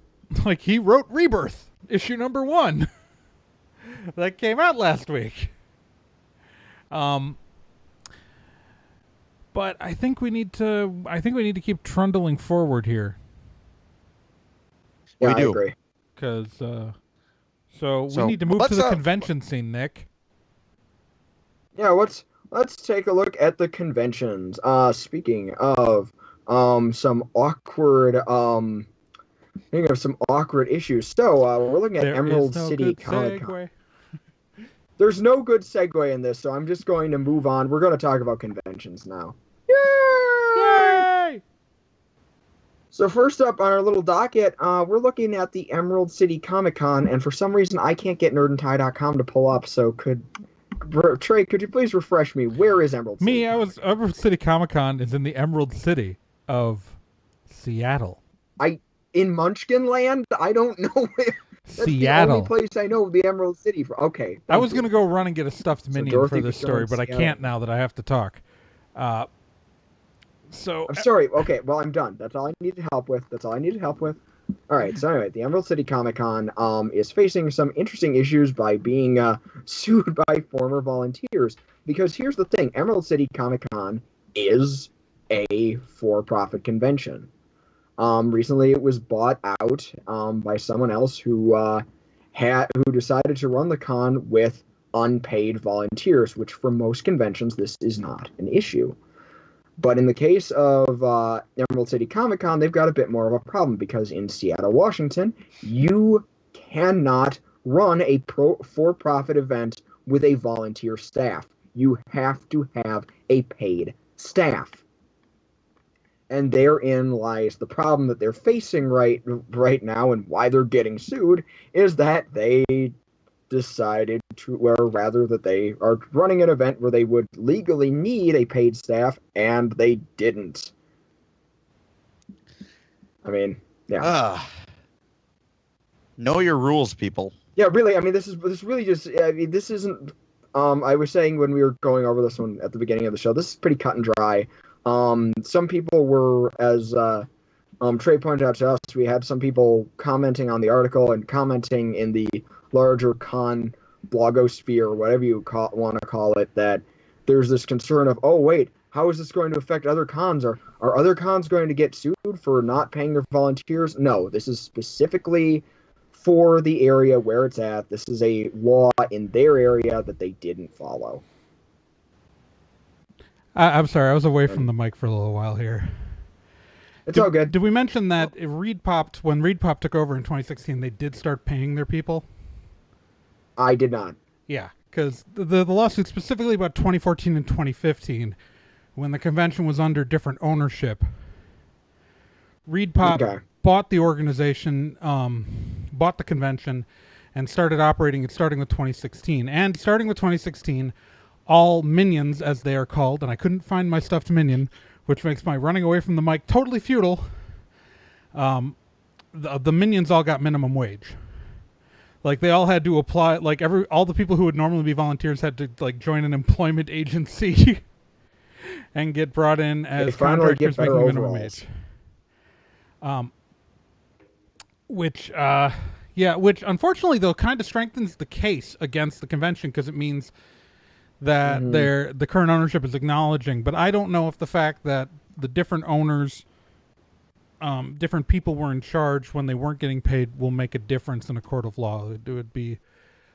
Like he wrote Rebirth issue #1 that came out last week. But I think we need to keep trundling forward here. Yeah, we do. I agree. Because so we need to move to the convention scene, Nick. Yeah, what's let's take a look at the conventions. Speaking of some awkward issues. So we're looking at Emerald City Comicon. There's no good segue in this, so I'm just going to move on. We're going to talk about conventions now. Yay! So first up on our little docket, we're looking at the Emerald City Comicon, and for some reason I can't get nerdandtie.com to pull up, so Trey, could you please refresh me? Where is Emerald City? Emerald City Comicon is in the Emerald City of Seattle. In Munchkin Land? I don't know where. That's Seattle. The only place I know the Emerald City for. Okay. I was going to go run and get a stuffed minion for this story, but Seattle. I can't now that I have to talk. I'm sorry. Okay, well, I'm done. That's all I needed help with. All right, so anyway, the Emerald City Comicon is facing some interesting issues by being sued by former volunteers. Because here's the thing, Emerald City Comicon is a for-profit convention. Recently, it was bought out by someone else who decided to run the con with unpaid volunteers, which for most conventions this is not an issue. But in the case of Emerald City Comicon, they've got a bit more of a problem because in Seattle, Washington, you cannot run a for-profit event with a volunteer staff. You have to have a paid staff. And therein lies the problem that they're facing right now, and why they're getting sued, is that they decided that they are running an event where they would legally need a paid staff, and they didn't. I mean, yeah. Know your rules, people. Yeah, really. I mean, this really just. I mean, this isn't. I was saying when we were going over this one at the beginning of the show, this is pretty cut and dry. Some people were, as Trey pointed out to us, we had some people commenting on the article and commenting in the larger con blogosphere, or whatever you want to call it, that there's this concern of, oh wait, how is this going to affect other cons? Are other cons going to get sued for not paying their volunteers? No, this is specifically for the area where it's at. This is a law in their area that they didn't follow. I'm sorry, I was away from the mic for a little while here. It's all good. Did we mention that when ReedPop took over in 2016, they did start paying their people? I did not. Yeah, because the lawsuit specifically about 2014 and 2015, when the convention was under different ownership, ReedPop bought the organization, bought the convention, and started operating it starting with 2016. And starting with 2016, all minions, as they are called, and I couldn't find my stuffed minion, which makes my running away from the mic totally futile. The minions all got minimum wage. Like, they all had to apply, like, all the people who would normally be volunteers had to, like, join an employment agency and get brought in as contractors making minimum wage. Which unfortunately, though, kind of strengthens the case against the convention, because it means that the current ownership is acknowledging. But I don't know if the fact that the different owners, different people were in charge when they weren't getting paid will make a difference in a court of law. It would be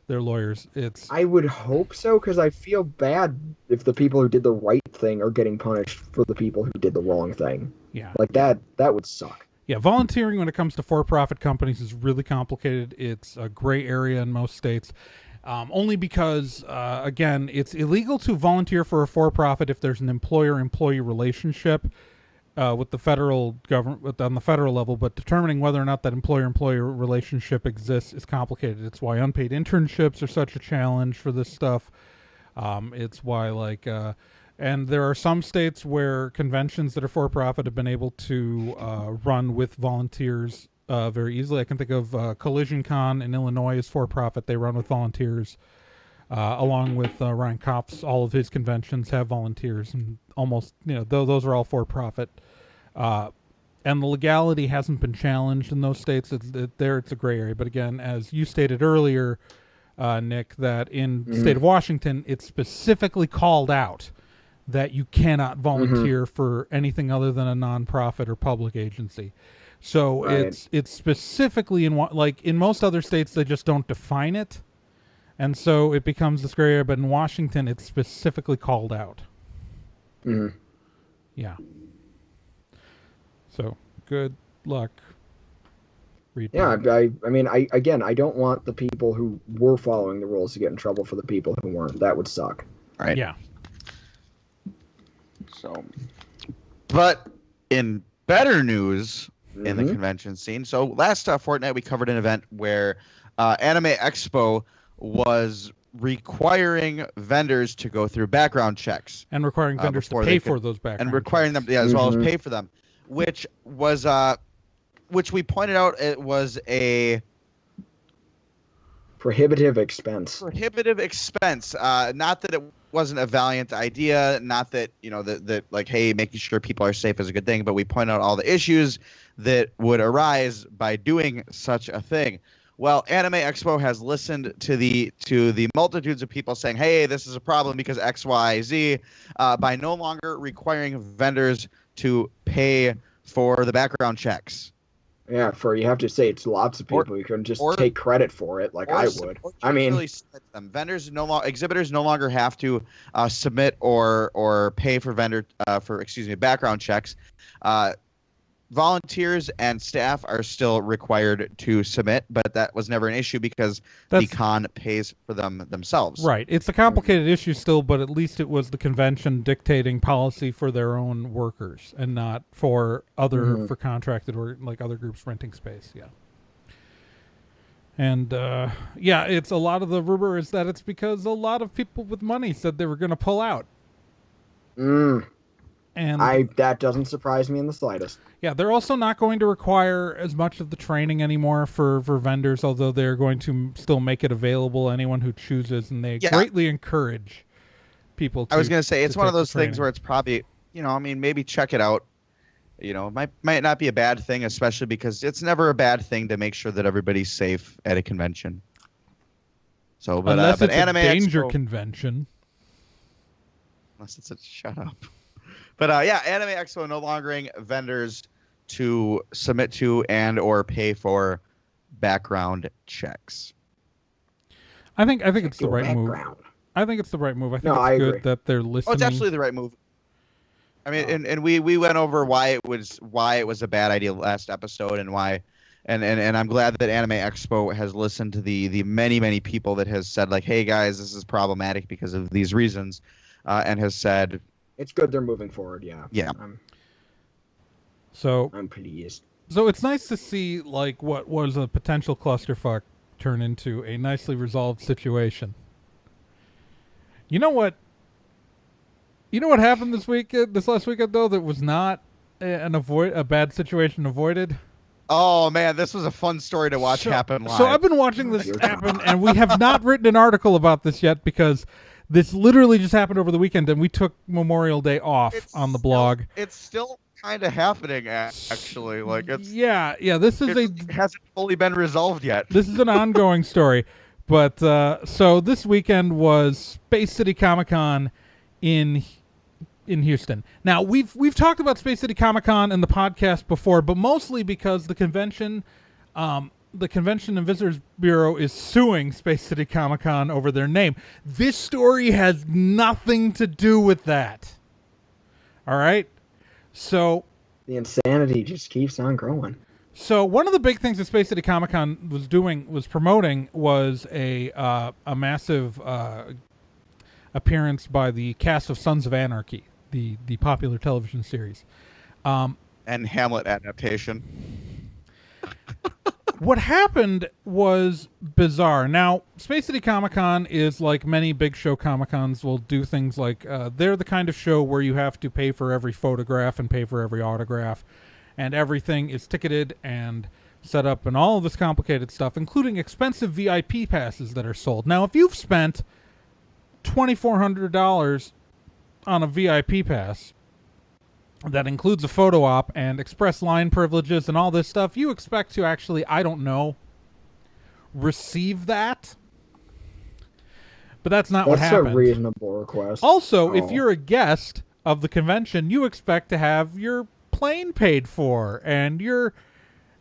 their lawyers. I would hope so, because I feel bad if the people who did the right thing are getting punished for the people who did the wrong thing. Yeah. Like, that would suck. Yeah, volunteering when it comes to for-profit companies is really complicated. It's a gray area in most states. Only because, again, it's illegal to volunteer for a for-profit if there's an employer-employee relationship with the federal government on the federal level, but determining whether or not that employer-employee relationship exists is complicated. It's why unpaid internships are such a challenge for this stuff. It's why, and there are some states where conventions that are for-profit have been able to run with volunteers very easily. I can think of Collision Con in Illinois is for-profit. They run with volunteers. Along with Ryan Kopf's, all of his conventions have volunteers, and almost, those are all for-profit. And the legality hasn't been challenged in those states. It's a gray area. But again, as you stated earlier, Nick, that in the state of Washington, it's specifically called out that you cannot volunteer for anything other than a nonprofit or public agency. So it's specifically in most other states, they just don't define it. And so it becomes this gray area, but in Washington, it's specifically called out. Mm-hmm. Yeah. So, good luck. Yeah, I mean, I don't want the people who were following the rules to get in trouble for the people who weren't. That would suck. Right. Yeah. So, but in better news in the convention scene, so last fortnight we covered an event where Anime Expo was requiring vendors to go through background checks and requiring vendors to pay for those background and requiring checks. them, as well as pay for them, which was which we pointed out it was a prohibitive expense. Not that it wasn't a valiant idea, not that that like, hey, making sure people are safe is a good thing, but we point out all the issues that would arise by doing such a thing. Well, Anime Expo has listened to the multitudes of people saying, hey, this is a problem because X, Y, Z, by no longer requiring vendors to pay for the background checks. Yeah, you have to say it's lots of people. You can just take credit for it, like I would. I mean, really vendors exhibitors no longer have to submit or pay for background checks. Volunteers and staff are still required to submit, but that was never an issue because the con pays for them themselves. Right. It's a complicated issue still, but at least it was the convention dictating policy for their own workers and not for for contracted or like other groups renting space. Yeah. And it's a lot of the rumor is that it's because a lot of people with money said they were going to pull out. And that doesn't surprise me in the slightest. Yeah, they're also not going to require as much of the training anymore for vendors, although they're going to still make it available to anyone who chooses, and they greatly encourage people to. I was going to say, it's one of those things where it's probably, maybe check it out. It might not be a bad thing, especially because it's never a bad thing to make sure that everybody's safe at a convention. So, but unless it's Anime a danger Expo, convention. Unless it's a shut up. But Anime Expo no longer vendors to submit to and or pay for background checks. I think it's the right move. I think it's the right move. I think it's good that they're listening. Oh, it's absolutely the right move. I mean, and we went over why it was a bad idea last episode and why, and I'm glad that Anime Expo has listened to the many people that has said like, hey guys, this is problematic because of these reasons, and has said. It's good they're moving forward, yeah. Yeah. So I'm pleased. So it's nice to see like what was a potential clusterfuck turn into a nicely resolved situation. You know what happened this last weekend though that was not a bad situation avoided? Oh man, this was a fun story to watch happen live. So I've been watching this happen and we have not written an article about this yet because this literally just happened over the weekend, and we took Memorial Day off on the blog. It's still kind of happening, actually. Like it's It hasn't fully been resolved yet. This is an ongoing story, but so this weekend was Space City Comicon in Houston. Now we've talked about Space City Comicon in the podcast before, but mostly because the Convention and Visitors Bureau is suing Space City Comicon over their name. This story has nothing to do with that. All right? So the insanity just keeps on growing. So one of the big things that Space City Comicon was promoting was a massive appearance by the cast of Sons of Anarchy, the popular television series. And Hamlet adaptation. What happened was bizarre. Now, Space City Comicon is like many big show Comic-Cons will do things like they're the kind of show where you have to pay for every photograph and pay for every autograph, and everything is ticketed and set up and all of this complicated stuff, including expensive VIP passes that are sold. Now, if you've spent $2,400 on a VIP pass, that includes a photo op and express line privileges and all this stuff, you expect to actually, I don't know, receive that. But that's not what happened. That's a reasonable request. Also, if you're a guest of the convention, you expect to have your plane paid for and your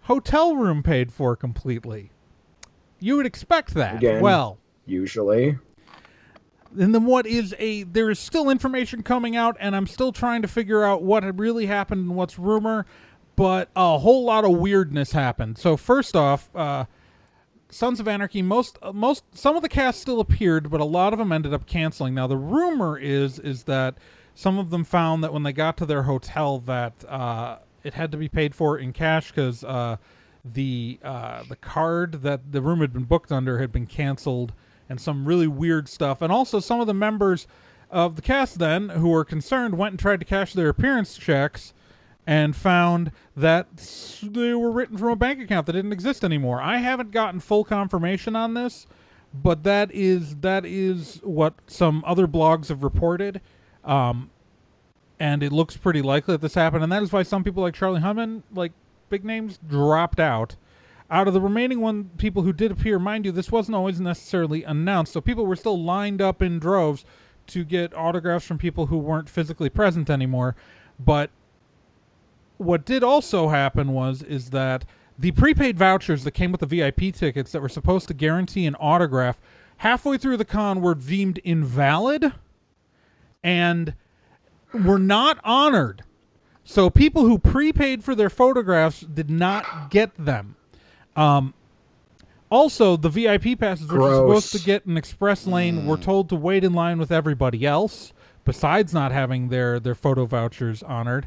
hotel room paid for completely. You would expect that. Again. Well, usually. And then there is still information coming out, and I'm still trying to figure out what had really happened and what's rumor, but a whole lot of weirdness happened. So first off, Sons of Anarchy, some of the cast still appeared, but a lot of them ended up canceling. Now the rumor is that some of them found that when they got to their hotel that it had to be paid for in cash because the card that the room had been booked under had been canceled, and some really weird stuff. And also some of the members of the cast then, who were concerned, went and tried to cash their appearance checks and found that they were written from a bank account that didn't exist anymore. I haven't gotten full confirmation on this, but that is what some other blogs have reported. And it looks pretty likely that this happened, and that is why some people like Charlie Hunnam, like big names, dropped out. Out of the remaining people who did appear, mind you, this wasn't always necessarily announced, so people were still lined up in droves to get autographs from people who weren't physically present anymore. But what did also happen is that the prepaid vouchers that came with the VIP tickets that were supposed to guarantee an autograph, halfway through the con were deemed invalid and were not honored. So people who prepaid for their photographs did not get them. Also, the VIP passes, which are supposed to get an express lane, were told to wait in line with everybody else, besides not having their photo vouchers honored.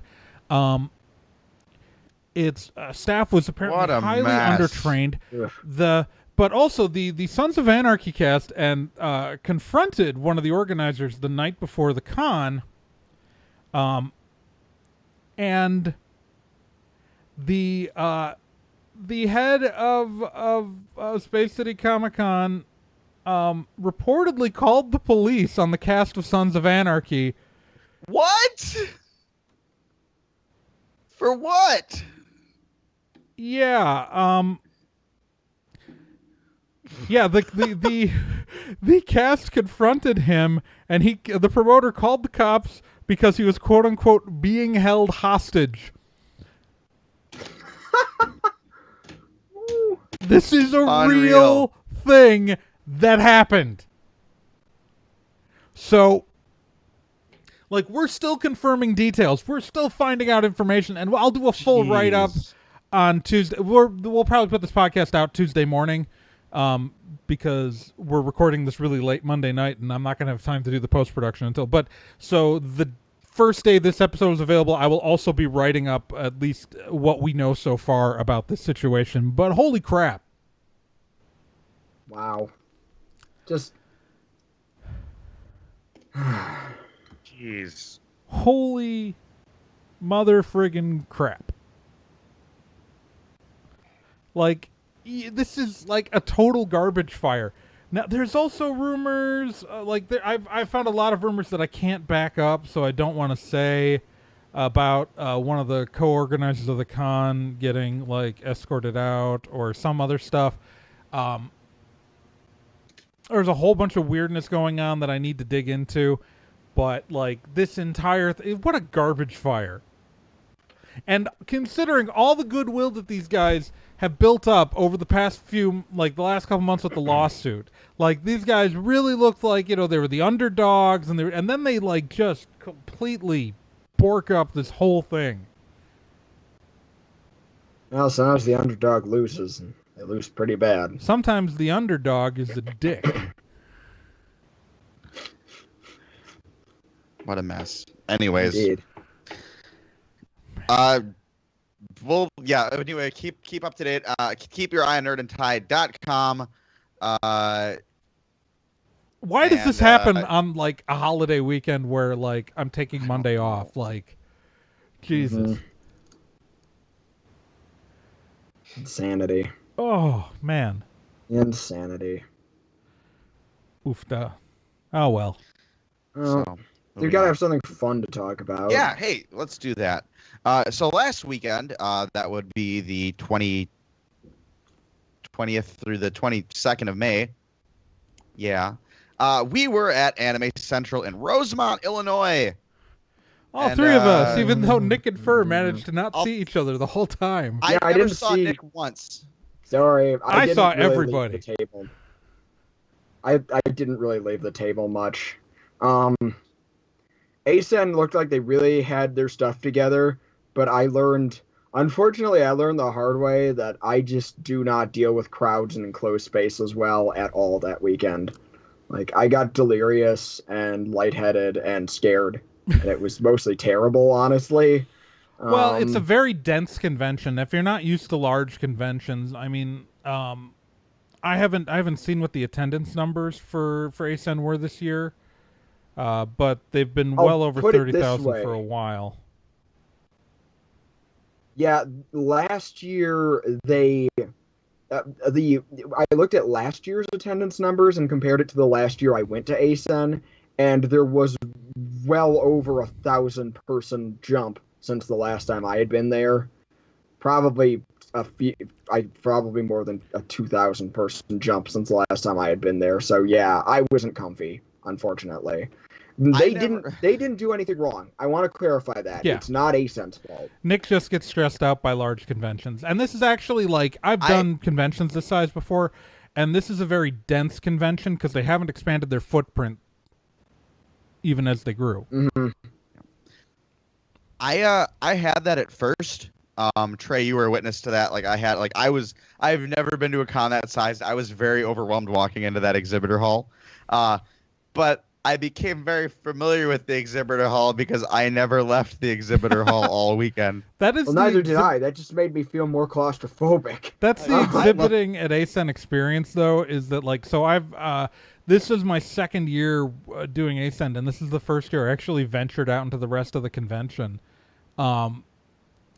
Its staff was apparently highly undertrained. But also the Sons of Anarchy cast and confronted one of the organizers the night before the con, and the head of Space City Comicon reportedly called the police on the cast of Sons of Anarchy. What? For what? Yeah, the cast confronted him, and the promoter called the cops because he was quote unquote being held hostage. This is a real thing that happened. So, like, we're still confirming details. We're still finding out information, and I'll do a full write-up on Tuesday. We'll probably put this podcast out Tuesday morning, because we're recording this really late Monday night, and I'm not going to have time to do the post-production until. But so the first day this episode is available, I will also be writing up at least what we know so far about this situation. But holy crap! Wow, just jeez, holy mother friggin' crap! Like, this is like a total garbage fire. Now, there's also rumors, I've found a lot of rumors that I can't back up, so I don't want to say, about one of the co-organizers of the con getting, like, escorted out or some other stuff. There's a whole bunch of weirdness going on that I need to dig into, but, like, this entire what a garbage fire. And considering all the goodwill that these guys have built up over the past the last couple months with the lawsuit, like, these guys really looked like, they were the underdogs, and then they, like, just completely bork up this whole thing. Well, sometimes the underdog loses, and they lose pretty bad. Sometimes the underdog is a dick. What a mess. Anyways. Indeed. Anyway, keep up to date. Keep your eye on nerdandtide.com. Why does this happen on, like, a holiday weekend where, like, I'm taking Monday off? Like, Jesus. Mm-hmm. Insanity. Oh, man. Insanity. Oofda. Oh, well. Oh, you gotta have something fun to talk about. Yeah, hey, let's do that. So last weekend, that would be the 20th through the 22nd of May. Yeah. We were at Anime Central in Rosemont, Illinois. All three of us, even though Nick and Fur managed to not see each other the whole time. I never saw Nick once. Sorry, I saw didn't really everybody. leave the table. I didn't really leave the table much. ASEN looked like they really had their stuff together, but unfortunately, I learned the hard way that I just do not deal with crowds and enclosed spaces well at all that weekend. Like, I got delirious and lightheaded and scared, and it was mostly terrible, honestly. Well, it's a very dense convention. If you're not used to large conventions, I mean, I haven't seen what the attendance numbers for ASEN were this year, but they've been well over 30,000 for a while. Yeah, last year I looked at last year's attendance numbers and compared it to the last year I went to ASEN, and there was well over 1,000-person jump since the last time I had been there. Probably more than a 2,000-person jump since the last time I had been there. So yeah, I wasn't comfy, unfortunately. They didn't do anything wrong. I want to clarify that. Yeah. It's not ASEN's fault. Nick just gets stressed out by large conventions. And this is actually I've done conventions this size before, and this is a very dense convention because they haven't expanded their footprint even as they grew. Mm-hmm. I had that at first. Trey, you were a witness to that. I've never been to a con that size. I was very overwhelmed walking into that exhibitor hall. But I became very familiar with the exhibitor hall because I never left the exhibitor hall all weekend. Neither did I. That just made me feel more claustrophobic. That's the exhibiting at ASEN experience, though, is that this was my second year doing ASEN, and this is the first year I actually ventured out into the rest of the convention. And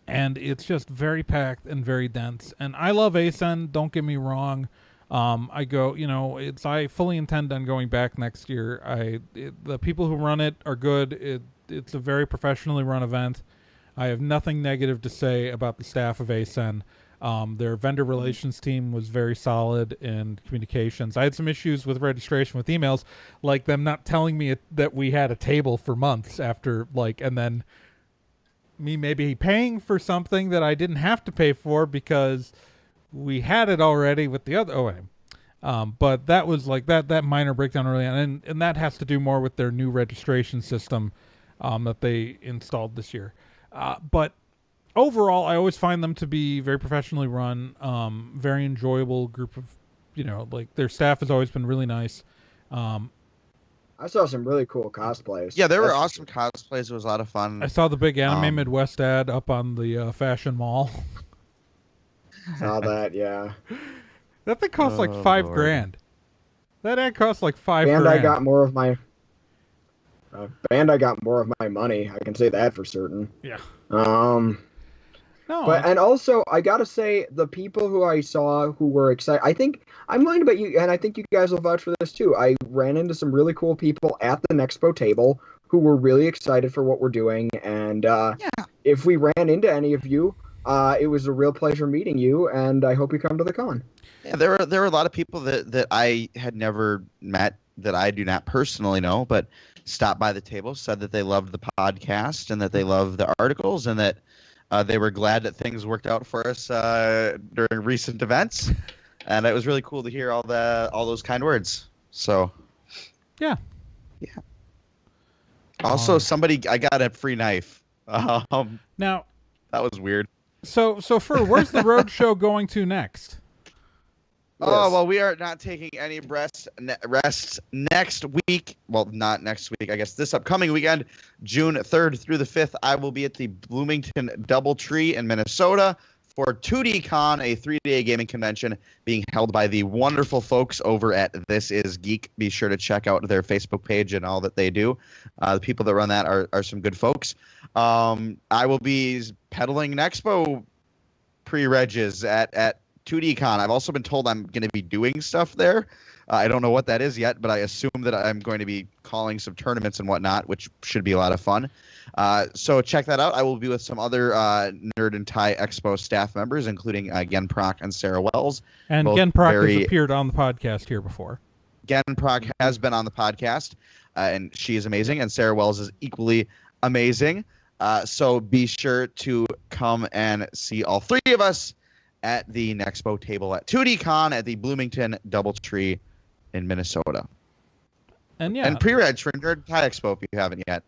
it's just very packed and very dense. And I love ASEN, don't get me wrong. I fully intend on going back next year. The people who run it are good. It's a very professionally run event. I have nothing negative to say about the staff of ASEN. Their vendor relations team was very solid in communications. I had some issues with registration with emails, like them not telling me that we had a table for months after, and then me maybe paying for something that I didn't have to pay for because we had it already with the other. But that was that minor breakdown early on, and that has to do more with their new registration system that they installed this year. But overall, I always find them to be very professionally run, very enjoyable group of, their staff has always been really nice. I saw some really cool cosplays. Yeah, there were awesome cosplays. It was a lot of fun. I saw the big Anime Midwest ad up on the Fashion Mall. Saw that, yeah. That thing cost $5,000. That ad cost $5,000. Bandai got more of my money. I can say that for certain. Yeah. And also, I gotta say, the people who I saw who were excited, I think, I'm going to bet you, and I think you guys will vouch for this too, I ran into some really cool people at the Expo table who were really excited for what we're doing, and if we ran into any of you, it was a real pleasure meeting you, and I hope you come to the con. Yeah, there were a lot of people that I had never met that I do not personally know, but stopped by the table, said that they loved the podcast and that they loved the articles and that they were glad that things worked out for us during recent events, and it was really cool to hear all those kind words. So, yeah. Also, I got a free knife. Now that was weird. So where's the roadshow going to next? Oh, well, we are not taking any rest next week. Well, not next week, I guess. This upcoming weekend, June 3rd through the 5th, I will be at the Bloomington Doubletree in Minnesota for 2D Con, a 3-day gaming convention being held by the wonderful folks over at This Is Geek. Be sure to check out their Facebook page and all that they do. The people that run that are some good folks. I will be peddling an Expo pre-regs at 2D Con. I've also been told I'm going to be doing stuff there. I don't know what that is yet, but I assume that I'm going to be calling some tournaments and whatnot, which should be a lot of fun. So check that out. I will be with some other Nerd and Tie Expo staff members, including Gen Proc and Sarah Wells. And Gen Proc has appeared on the podcast here before. Gen Proc has been on the podcast, and she is amazing, and Sarah Wells is equally amazing. So be sure to come and see all three of us at the Expo table at 2D Con at the Bloomington Doubletree in Minnesota. And and pre-reg for Nerd Tie Expo if you haven't yet.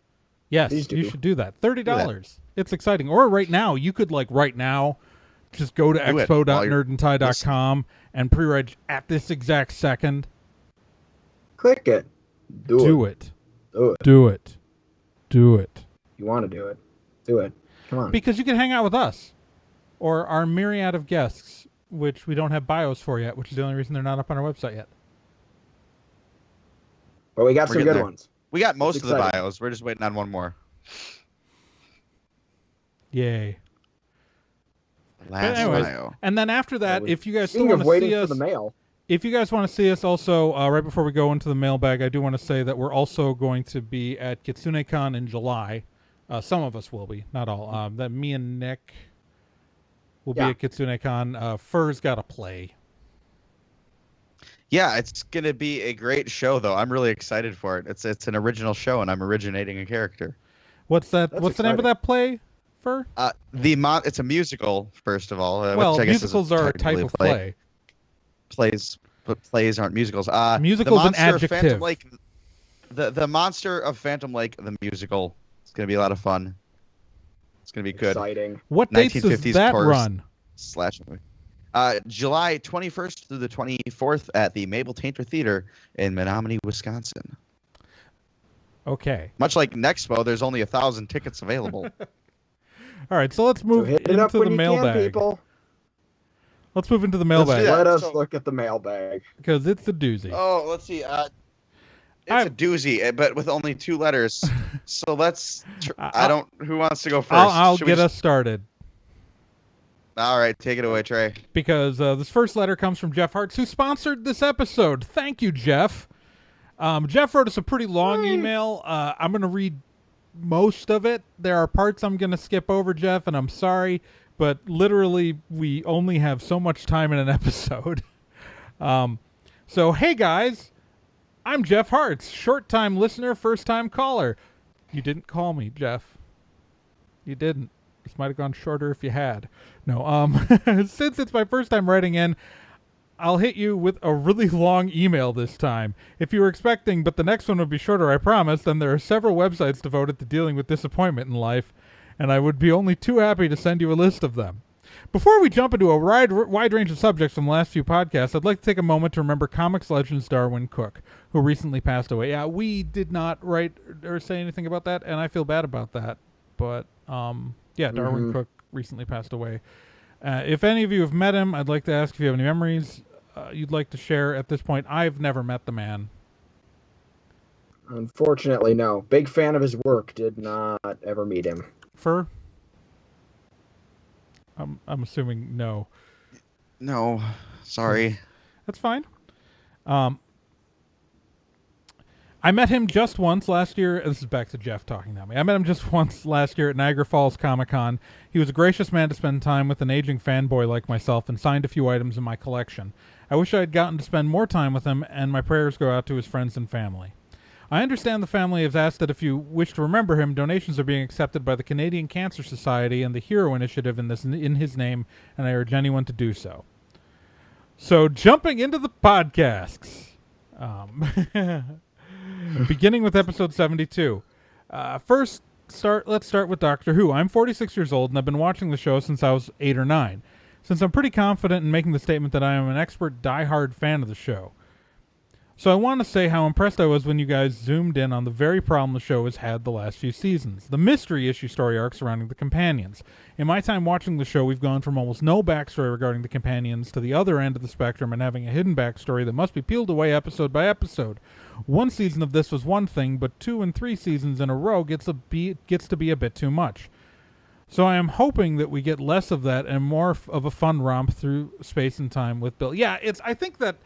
Yes, you should do that. $30. It's exciting. Or right now, you could just go to expo.nerdandtie.com and pre-reg at this exact second. Click it. Do it. Do it. Do it. Do it. You want to do it. Do it. Come on. Because you can hang out with us or our myriad of guests, which we don't have bios for yet, which is the only reason they're not up on our website yet. But we got some good ones. We got most of the bios. We're just waiting on one more. Yay. Last bio. And then after that, if you guys still Speaking of want to waiting see for us, the mail, if you guys want to see us also, right before we go into the mailbag, I do want to say that we're also going to be at KitsuneCon in July. Some of us will be, not all. That me and Nick will be at KitsuneCon. Fur's got to play. Yeah, it's going to be a great show, though. I'm really excited for it. It's an original show, and I'm originating a character. What's that? What's the name of that play, Fur? It's a musical, first of all. Well, which I guess musicals are a type of play. But plays aren't musicals. Musical's an adjective. The Monster of Phantom Lake, the musical. It's going to be a lot of fun. It's going to be good. Exciting. What dates does that run? July 21st through the 24th at the Mabel Tainter Theater in Menominee, Wisconsin. Okay. Much like Nexpo, there's only 1,000 tickets available. All right, so let's move into the mailbag. Let's move into the mailbag. Let us look at the mailbag. Because it's a doozy. Oh, let's see. It's a doozy, but with only 2 letters. So let's... Who wants to go first? I'll get us started. All right, take it away, Trey. Because this first letter comes from Geoff Hartz, who sponsored this episode. Thank you, Jeff. Jeff wrote us a pretty long email. I'm going to read most of it. There are parts I'm going to skip over, Jeff, and I'm sorry, but literally we only have so much time in an episode. So, hey, guys. I'm Geoff Hartz, short-time listener, first-time caller. You didn't call me, Jeff. You didn't. This might have gone shorter if you had. No, since it's my first time writing in, I'll hit you with a really long email this time. If you were expecting, but the next one would be shorter, I promise, then there are several websites devoted to dealing with disappointment in life, and I would be only too happy to send you a list of them. Before we jump into a wide range of subjects from the last few podcasts, I'd like to take a moment to remember comics legends Darwin Cook, who recently passed away. Yeah, we did not write or say anything about that, and I feel bad about that. But, Darwin Cook recently passed away. If any of you have met him, I'd like to ask if you have any memories you'd like to share at this point. I've never met the man. Unfortunately, no. Big fan of his work. Did not ever meet him. Fur? I'm assuming no. No, sorry. That's fine. I met him just once last year. This is back to Jeff talking to me. I met him just once last year at Niagara Falls Comic-Con. He was a gracious man to spend time with, an aging fanboy like myself, and signed a few items in my collection. I wish I had gotten to spend more time with him, and my prayers go out to his friends and family. I understand the family has asked that if you wish to remember him, donations are being accepted by the Canadian Cancer Society and the Hero Initiative in his name, and I urge anyone to do so. So, jumping into the podcasts. Beginning with episode 72. Let's start with Doctor Who. I'm 46 years old, and I've been watching the show since I was 8 or 9. Since I'm pretty confident in making the statement that I am an expert die-hard fan of the show. So I want to say how impressed I was when you guys zoomed in on the very problem the show has had the last few seasons, the mystery issue story arc surrounding the companions. In my time watching the show, we've gone from almost no backstory regarding the companions to the other end of the spectrum and having a hidden backstory that must be peeled away episode by episode. One season of this was one thing, but 2 and 3 seasons in a row gets to be a bit too much. So I am hoping that we get less of that and more of a fun romp through space and time with Bill. Yeah, I think that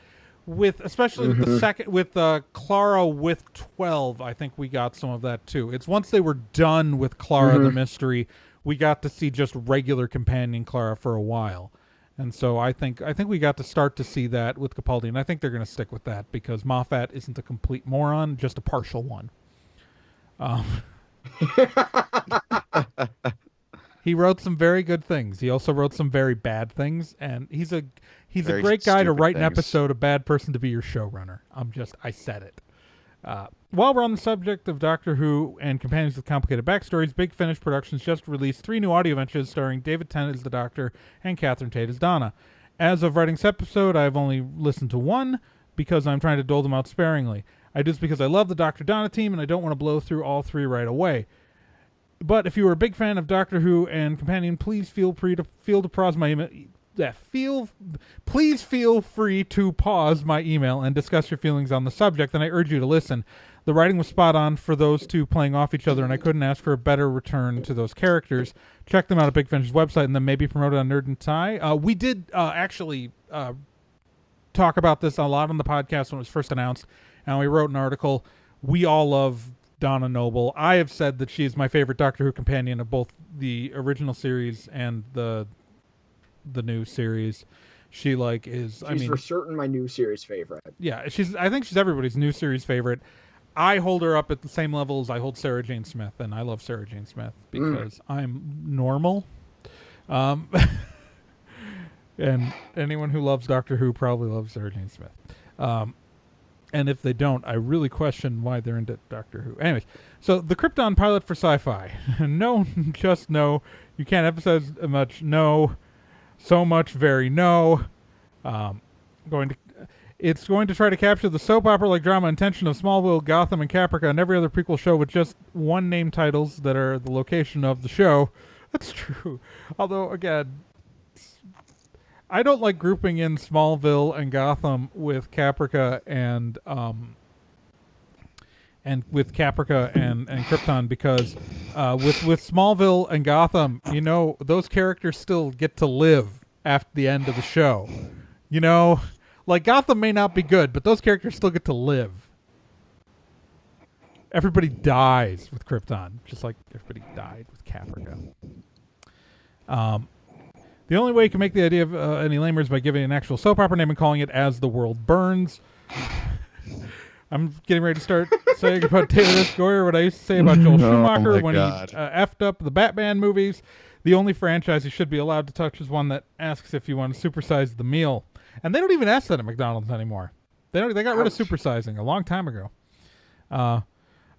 especially with the second, with Clara with 12, I think we got some of that too. It's once they were done with Clara the Mystery, we got to see just regular companion Clara for a while. And so I think we got to start to see that with Capaldi, and I think they're going to stick with that because Moffat isn't a complete moron, just a partial one. He wrote some very good things. He also wrote some very bad things, and he's He's Very a great guy to stupid write an things. episode, a bad person to be your showrunner. I said it. While we're on the subject of Doctor Who and companions with complicated backstories, Big Finish Productions just released 3 new audio ventures starring David Tennant as the Doctor and Catherine Tate as Donna. As of writing this episode, I've only listened to one because I'm trying to dole them out sparingly. I do this because I love the Dr. Donna team and I don't want to blow through all 3 right away. But if you are a big fan of Doctor Who and companion, please feel free to pause my email. Please feel free to pause my email and discuss your feelings on the subject, and I urge you to listen. The writing was spot on for those 2 playing off each other, and I couldn't ask for a better return to those characters. Check them out at Big Finish's website, and then maybe promote it on Nerd and Tie. We did actually talk about this a lot on the podcast when it was first announced, and we wrote an article. We all love Donna Noble. I have said that she's my favorite Doctor Who companion of both the original series and the new series. She is She's for certain my new series favorite. Yeah, I think she's everybody's new series favorite. I hold her up at the same level as I hold Sarah Jane Smith, and I love Sarah Jane Smith because I'm normal. And anyone who loves Doctor Who probably loves Sarah Jane Smith. And if they don't, I really question why they're into Doctor Who. Anyways, so the Krypton pilot for Sci-Fi. No, just no. You can't emphasize much no. So much very no. It's going to try to capture the soap opera-like drama and tension of Smallville, Gotham, and Caprica, and every other prequel show with just one name titles that are the location of the show. That's true. Although, again, I don't like grouping in Smallville and Gotham with Caprica and Krypton because with Smallville and Gotham, those characters still get to live after the end of the show. Like Gotham may not be good, but those characters still get to live. Everybody dies with Krypton, just like everybody died with Caprica. The only way you can make the idea of any lamer is by giving it an actual soap opera name and calling it As the World Burns. I'm getting ready to start saying about David S. Goyer what I used to say about Joel Schumacher when he effed up the Batman movies. The only franchise you should be allowed to touch is one that asks if you want to supersize the meal. And they don't even ask that at McDonald's anymore. They got rid of supersizing a long time ago.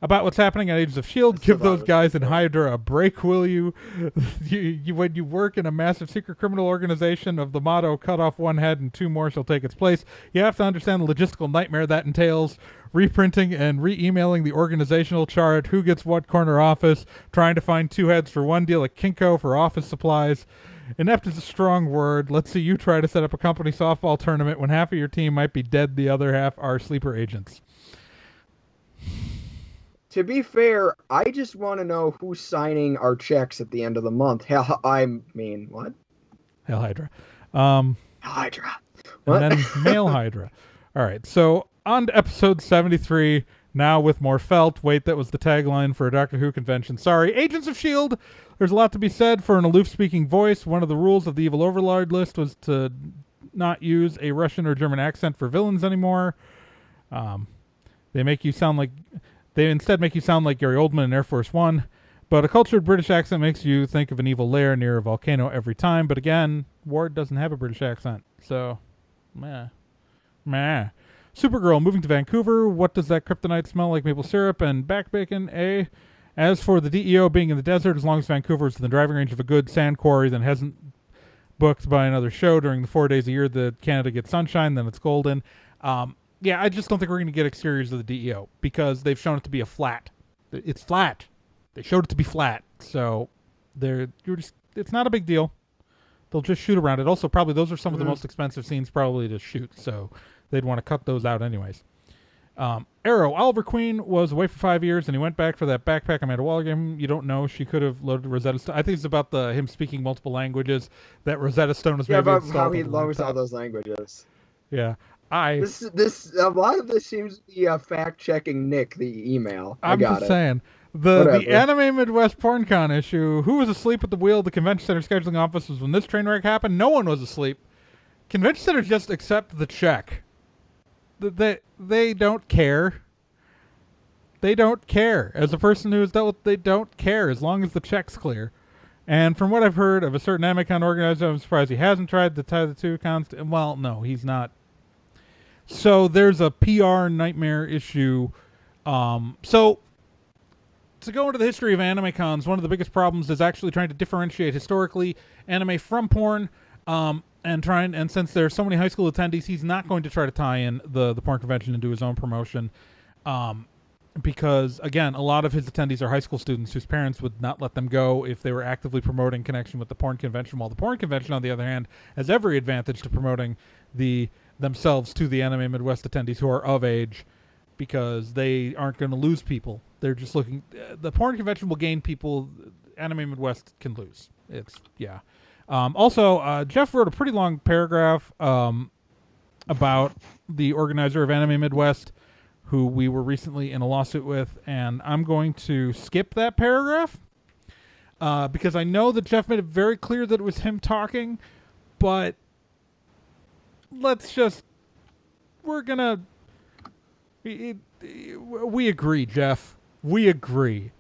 About what's happening at Agents of S.H.I.E.L.D., give those guys in Hydra a break, will you? When you work in a massive secret criminal organization of the motto, cut off one head and 2 more shall take its place, you have to understand the logistical nightmare that entails, reprinting and re-emailing the organizational chart, who gets what corner office, trying to find 2 heads for one deal at Kinko for office supplies. Inept is a strong word. Let's see you try to set up a company softball tournament when half of your team might be dead, the other half are sleeper agents. To be fair, I just want to know who's signing our checks at the end of the month. Hell, I mean, what? Hell Hydra. Hydra. What? And then Male Hydra. All right, so on to episode 73, now with more felt. Wait, that was the tagline for a Doctor Who convention. Sorry, Agents of S.H.I.E.L.D. There's a lot to be said for an aloof-speaking voice. One of the rules of the Evil Overlord list was to not use a Russian or German accent for villains anymore. They instead make you sound like Gary Oldman in Air Force One, but a cultured British accent makes you think of an evil lair near a volcano every time. But again, Ward doesn't have a British accent, so meh. Supergirl moving to Vancouver. What does that kryptonite smell like? Maple syrup and back bacon, eh? As for the DEO being in the desert, as long as Vancouver is in the driving range of a good sand quarry that hasn't booked by another show during the 4 days a year that Canada gets sunshine, then it's golden. Yeah, I just don't think we're going to get exteriors of the DEO because they've shown it to be a flat. It's flat. They showed it to be flat, so it's not a big deal. They'll just shoot around it. Also, probably those are some of the most expensive scenes probably to shoot, so they'd want to cut those out anyways. Arrow, Oliver Queen was away for 5 years, and he went back for that backpack Amanda Waller gave him. You don't know. She could have loaded Rosetta Stone. I think it's about him speaking multiple languages, that Rosetta Stone is maybe about installed how he on the loves all laptop. those languages. Yeah. This a lot of this seems to be fact-checking Nick, the email. I'm just saying. The Whatever. Anime Midwest PornCon issue, who was asleep at the wheel of the Convention Center scheduling office was when this train wreck happened? No one was asleep. Convention Center just accept the check. They don't care. They don't care. As a person who has dealt with, they don't care as long as the check's clear. And from what I've heard of a certain AnimeCon organizer, I'm surprised he hasn't tried to tie the two cons. Well, no, he's not. So there's a PR nightmare issue. So to go into the history of AnimeCons, one of the biggest problems is actually trying to differentiate historically anime from porn. And since there's so many high school attendees, he's not going to try to tie in the porn convention and do his own promotion. Because, again, a lot of his attendees are high school students whose parents would not let them go if they were actively promoting connection with the porn convention, while the porn convention, on the other hand, has every advantage to promoting themselves to the Anime Midwest attendees who are of age, because they aren't going to lose people. They're just looking... the porn convention will gain people. Anime Midwest can lose. Also, Geoff wrote a pretty long paragraph about the organizer of Anime Midwest, who we were recently in a lawsuit with, and I'm going to skip that paragraph because I know that Geoff made it very clear that it was him talking, but we're gonna... We agree, Geoff. We agree.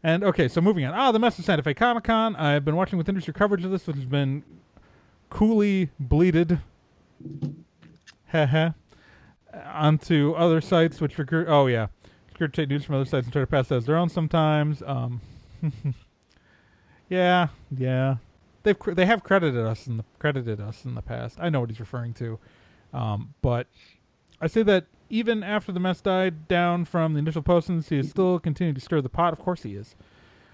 And okay, so moving on. The Mess of Santa Fe Comic-Con. I've been watching with industry coverage of this, which has been coolly bleeded. Haha. Onto other sites, which regurgitate news from other sites and try to pass that as their own sometimes. Yeah. They have credited us in the past. I know what he's referring to. But I say that even after the mess died down from the initial postings, he is still continuing to stir the pot. Of course he is.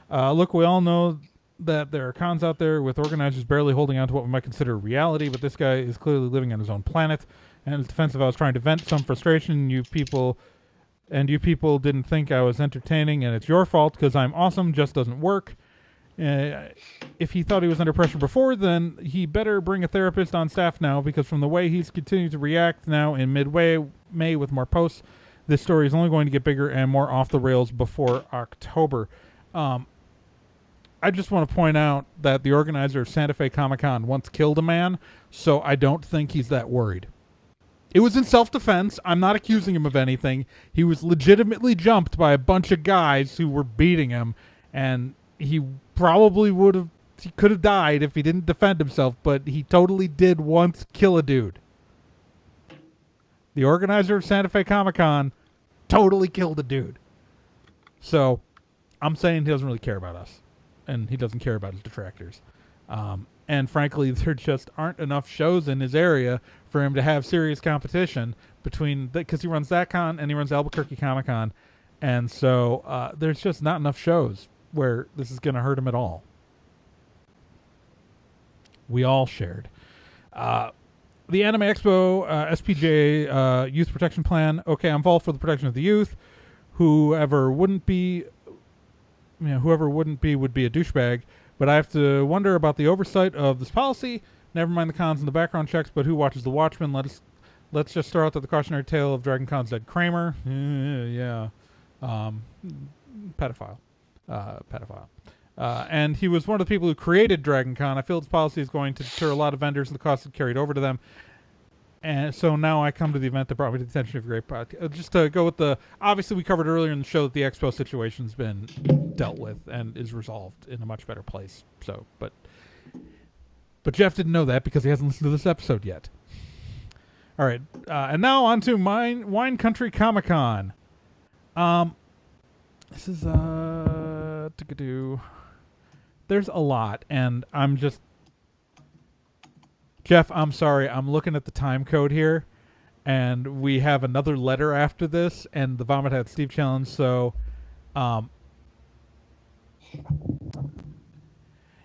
Look, we all know that there are cons out there with organizers barely holding on to what we might consider reality, but this guy is clearly living on his own planet. And in his defense, I was trying to vent some frustration. You people didn't think I was entertaining, and it's your fault because I'm awesome. Just doesn't work. If he thought he was under pressure before, then he better bring a therapist on staff now, because from the way he's continuing to react now in May with more posts, this story is only going to get bigger and more off the rails before October. I just want to point out that the organizer of Santa Fe Comic-Con once killed a man, so I don't think he's that worried. It was in self-defense. I'm not accusing him of anything. He was legitimately jumped by a bunch of guys who were beating him, and he probably could have died if he didn't defend himself, but he totally did once kill a dude. The organizer of Santa Fe Comic-Con totally killed a dude. So I'm saying he doesn't really care about us, and he doesn't care about his detractors. And frankly, there just aren't enough shows in his area for him to have serious competition because he runs that con and he runs Albuquerque Comic-Con. And so there's just not enough shows where this is going to hurt him at all. We all shared. The Anime Expo SPJ Youth Protection Plan. Okay, I'm all for the protection of the youth. Whoever wouldn't be would be a douchebag. But I have to wonder about the oversight of this policy. Never mind the cons and the background checks, but who watches The Watchmen? Let's just throw out that the cautionary tale of Dragon Con's dead Kramer. Pedophile. And he was one of the people who created Dragon Con. I feel this policy is going to deter a lot of vendors, and the costs are carried over to them. And so now I come to the event that brought me to the attention of a great podcast. Just to go with obviously we covered earlier in the show that the Expo situation's been dealt with and is resolved in a much better place. So, but Geoff didn't know that because he hasn't listened to this episode yet. All right, and now on to Wine Country Comic-Con. This is there's a lot, and I'm just... Geoff, I'm sorry. I'm looking at the time code here, and we have another letter after this, and the Vomit Hat Steve challenge. So,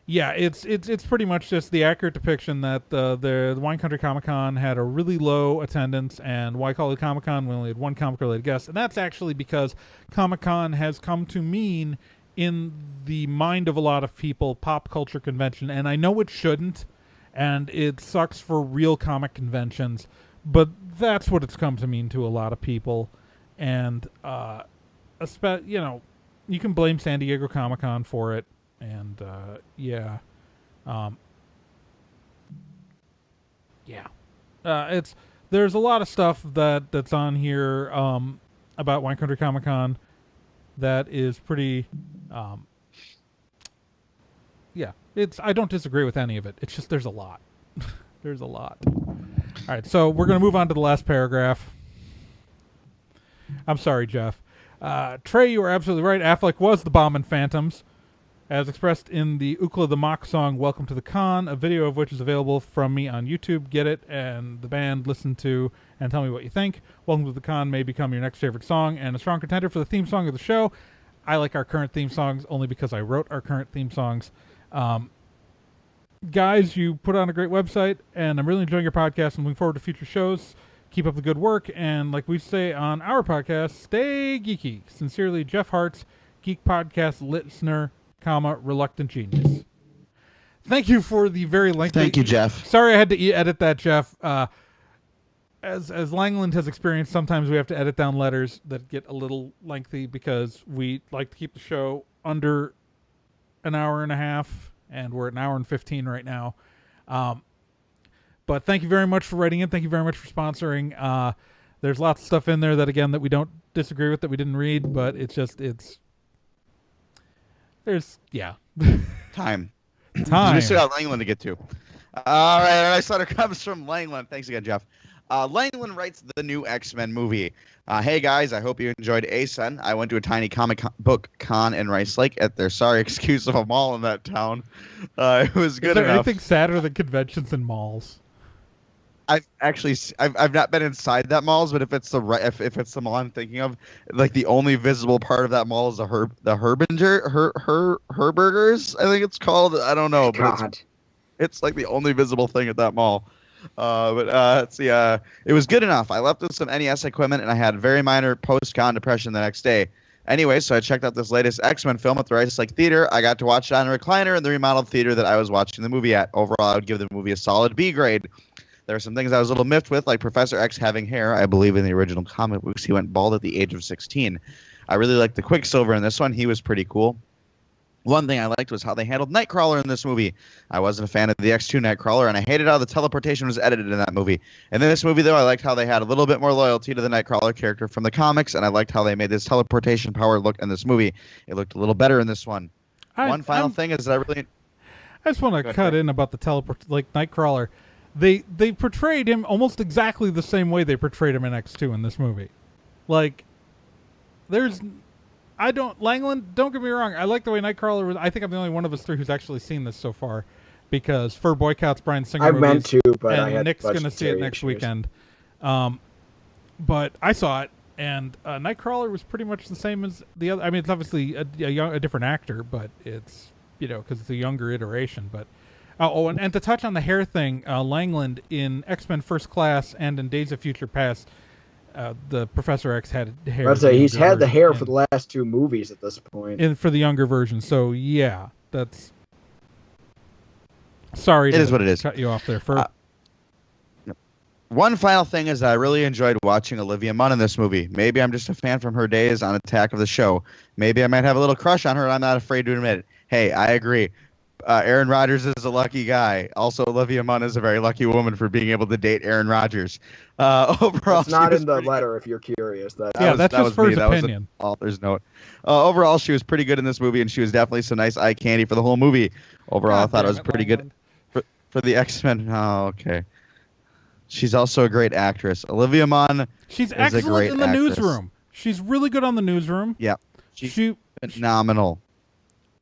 yeah, it's pretty much just the accurate depiction that the Wine Country Comic-Con had a really low attendance, and why call it Comic-Con? We only had one comic-related guest, and that's actually because Comic-Con has come to mean, in the mind of a lot of people, pop culture convention, and I know it shouldn't. And it sucks for real comic conventions, but that's what it's come to mean to a lot of people. And, you can blame San Diego Comic-Con for it. And, there's a lot of stuff that's on here, about Wine Country Comic-Con that is pretty, Yeah, I don't disagree with any of it. It's just there's a lot. There's a lot. All right, so we're going to move on to the last paragraph. I'm sorry, Jeff. Trey, you are absolutely right. Affleck was the bomb in Phantoms, as expressed in the Ookla the Mock song Welcome to the Con, a video of which is available from me on YouTube. Get it and the band, listen to, and tell me what you think. Welcome to the Con may become your next favorite song and a strong contender for the theme song of the show. I like our current theme songs only because I wrote our current theme songs. Guys, you put on a great website, and I'm really enjoying your podcast. I'm looking forward to future shows. Keep up the good work, and like we say on our podcast, stay geeky. Sincerely, Jeff Hart's Geek Podcast listener, reluctant genius. Thank you for the very lengthy... Thank you, Jeff. Sorry I had to edit that, Jeff. As Langland has experienced, sometimes we have to edit down letters that get a little lengthy because we like to keep the show under an hour and a half, and we're at an hour and 15 right now. But thank you very much for writing in. Thank you very much for sponsoring. There's lots of stuff in there that we don't disagree with, that we didn't read, but Time. We still got Langland to get to. All right, our next letter comes from Langland. Thanks again, Jeff. Langland writes the new X-Men movie. Hey guys, I hope you enjoyed ASEN. I went to a tiny comic book con in Rice Lake at their sorry excuse of a mall in that town. It was good enough. Is there anything sadder than conventions and malls? I've not been inside that malls, but if it's the mall I'm thinking of, like the only visible part of that mall is the Herburgers, I think it's called. I don't know, but it's like the only visible thing at that mall. Let's see. It was good enough. I left with some NES equipment, and I had very minor post-con depression the next day. Anyway, so I checked out this latest X-Men film at the Rice Lake Theater. I got to watch it on a recliner in the remodeled theater that I was watching the movie at. Overall, I would give the movie a solid B grade. There are some things I was a little miffed with, like Professor X having hair. I believe in the original comic books, he went bald at the age of 16. I really liked the Quicksilver in this one. He was pretty cool. One thing I liked was how they handled Nightcrawler in this movie. I wasn't a fan of the X2 Nightcrawler, and I hated how the teleportation was edited in that movie. And in this movie, though, I liked how they had a little bit more loyalty to the Nightcrawler character from the comics, and I liked how they made this teleportation power look in this movie. It looked a little better in this one. One final thing is that I just want to cut in about the Nightcrawler. They portrayed him almost exactly the same way they portrayed him in X2 in this movie. Langland, don't get me wrong. I like the way Nightcrawler was. I think I'm the only one of us three who's actually seen this so far, because Fur Boycott's Bryan Singer movies. I meant to, but I had Nick's going to see it next weekend. But I saw it, and Nightcrawler was pretty much the same as the other. I mean, it's obviously a different actor, but it's, because it's a younger iteration. But and to touch on the hair thing, Langland in X-Men First Class and in Days of Future Past, the Professor X had hair. I'd say he's had the hair for the last two movies at this point. And for the younger version, so yeah, that's. Sorry, it is what it is. Cut you off there. One final thing is that I really enjoyed watching Olivia Munn in this movie. Maybe I'm just a fan from her days on Attack of the Show. Maybe I might have a little crush on her, and I'm not afraid to admit it. Hey, I agree. Aaron Rodgers is a lucky guy. Also, Olivia Munn is a very lucky woman for being able to date Aaron Rodgers. Overall, it's not in the letter if you're curious. That's just Fur's opinion. That was an author's note. Overall, she was pretty good in this movie, and she was definitely some nice eye candy for the whole movie. Overall, I thought it was pretty good for the X-Men. Oh, okay. She's also a great actress. Olivia Munn. She's excellent in the newsroom. She's really good on the newsroom. Yeah, she's phenomenal.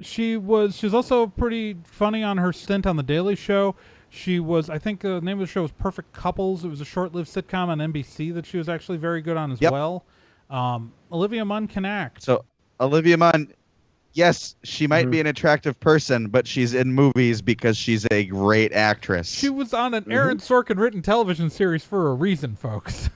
She was also pretty funny on her stint on The Daily Show. She was, I think the name of the show was Perfect Couples. It was a short-lived sitcom on NBC that she was actually very good on as well. Olivia Munn can act. So Olivia Munn, yes, she might be an attractive person, but she's in movies because she's a great actress. She was on an Aaron Sorkin written television series for a reason, folks.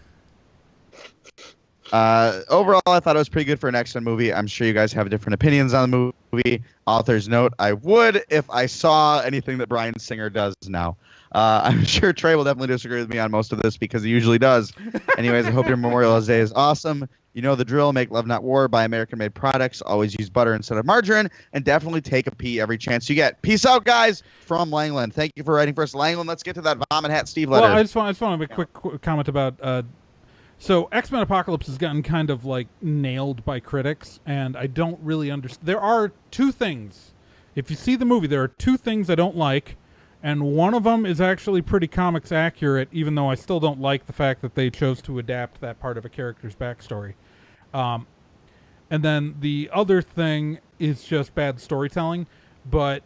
Overall, I thought it was pretty good for an X-Men movie. I'm sure you guys have different opinions on the movie. Author's note, I would if I saw anything that Bryan Singer does now. I'm sure Trey will definitely disagree with me on most of this because he usually does. Anyways, I hope your Memorial Day is awesome. You know the drill. Make love, not war. Buy American-made products. Always use butter instead of margarine. And definitely take a pee every chance you get. Peace out, guys, from Langland. Thank you for writing for us. Langland, let's get to that Vomit Hat Steve letter. Well, I just want to make a quick comment about... So X-Men Apocalypse has gotten kind of nailed by critics, and I don't really understand. There are two things If you see the movie, there are two things I don't like, and one of them is actually pretty comics accurate, even though I still don't like the fact that they chose to adapt that part of a character's backstory. And then the other thing is just bad storytelling. But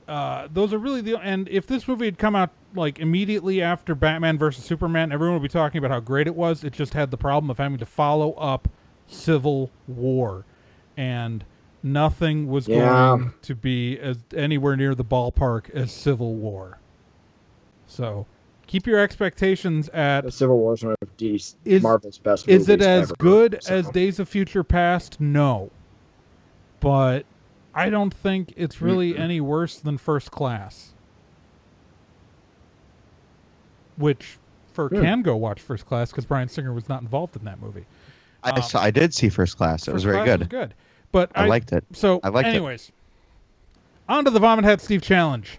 those are really and if this movie had come out like immediately after Batman vs. Superman, everyone would be talking about how great it was. It just had the problem of having to follow up Civil War, and nothing was going to be as anywhere near the ballpark as Civil War. So keep your expectations at the Civil War is one of Marvel's best movies. Is it as ever, good as Days of Future Past? No, but I don't think it's really any worse than First Class. Which, can go watch First Class because Bryan Singer was not involved in that movie. I did see First Class. It was very good. Was good. But I liked it. So, anyways, on to the Vomit Hat Steve Challenge.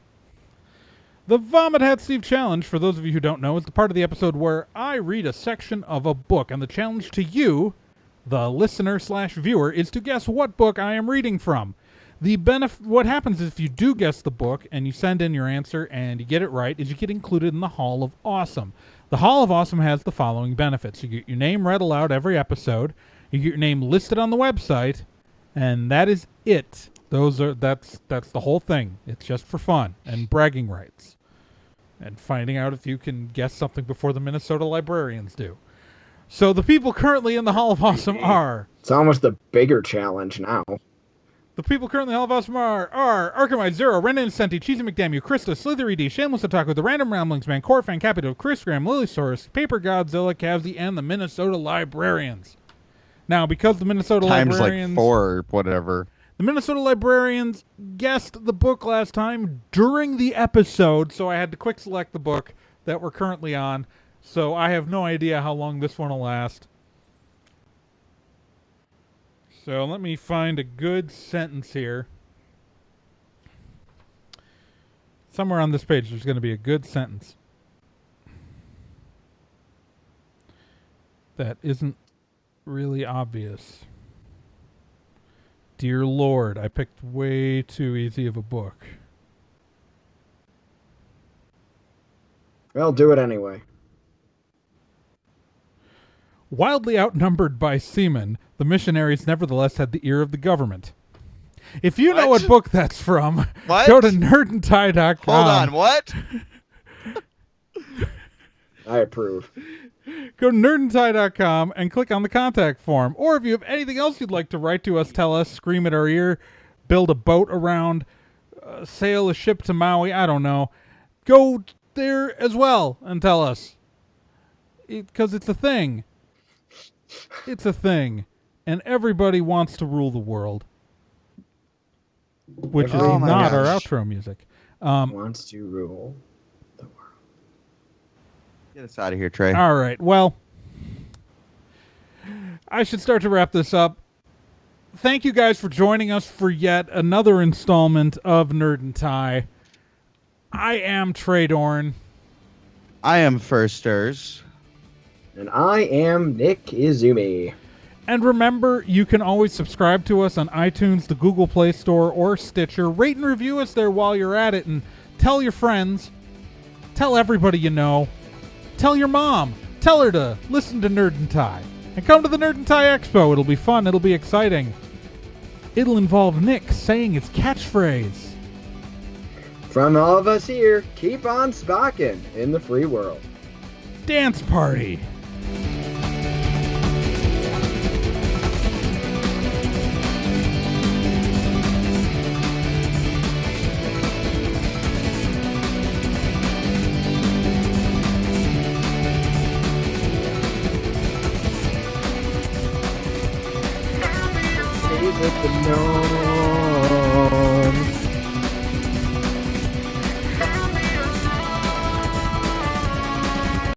The Vomit Hat Steve Challenge, for those of you who don't know, is the part of the episode where I read a section of a book, and the challenge to you, the listener/viewer, is to guess what book I am reading from. What happens is if you do guess the book and you send in your answer and you get it right, is you get included in the Hall of Awesome. The Hall of Awesome has the following benefits. You get your name read aloud every episode, you get your name listed on the website, and that is it. That's the whole thing. It's just for fun and bragging rights. And finding out if you can guess something before the Minnesota librarians do. So the people currently in the Hall of Awesome are... It's almost a bigger challenge now. The people currently in the Hall of Awesome are Arkham Zero, Renan Incenti, Cheesy McDamu, Krista, Slithery D, Shameless Otaku, The Random Ramblings Man, Core Fan Capito, Chris Graham, Lilysaurus, Paper Godzilla, Cavsy, and the Minnesota Librarians. Now, because the Minnesota Librarians... Times like 4 or whatever. The Minnesota Librarians guessed the book last time during the episode, so I had to quick select the book that we're currently on. So I have no idea how long this one will last. So let me find a good sentence here. Somewhere on this page there's going to be a good sentence that isn't really obvious. Dear Lord, I picked way too easy of a book. Well, do it anyway. Wildly outnumbered by seamen, the missionaries nevertheless had the ear of the government. If you know what book that's from, go to nerdandtie.com. Hold on, what? I approve. Go to nerdandtie.com and click on the contact form. Or if you have anything else you'd like to write to us, tell us, scream at our ear, build a boat around, sail a ship to Maui, I don't know. Go there as well and tell us. Because it's a thing. It's a thing. And everybody wants to rule the world. Which is not our outro music. Wants to rule the world. Get us out of here, Trey. All right. Well, I should start to wrap this up. Thank you guys for joining us for yet another installment of Nerd and Tie. I am Trey Dorn. I am Firsters. And I am Nick Izumi. And remember, you can always subscribe to us on iTunes, the Google Play Store, or Stitcher. Rate and review us there while you're at it, and tell your friends. Tell everybody you know. Tell your mom. Tell her to listen to Nerd and Tie. And come to the Nerd and Tie Expo. It'll be fun. It'll be exciting. It'll involve Nick saying his catchphrase. From all of us here, keep on spocking in the free world. Dance party. With the gnome.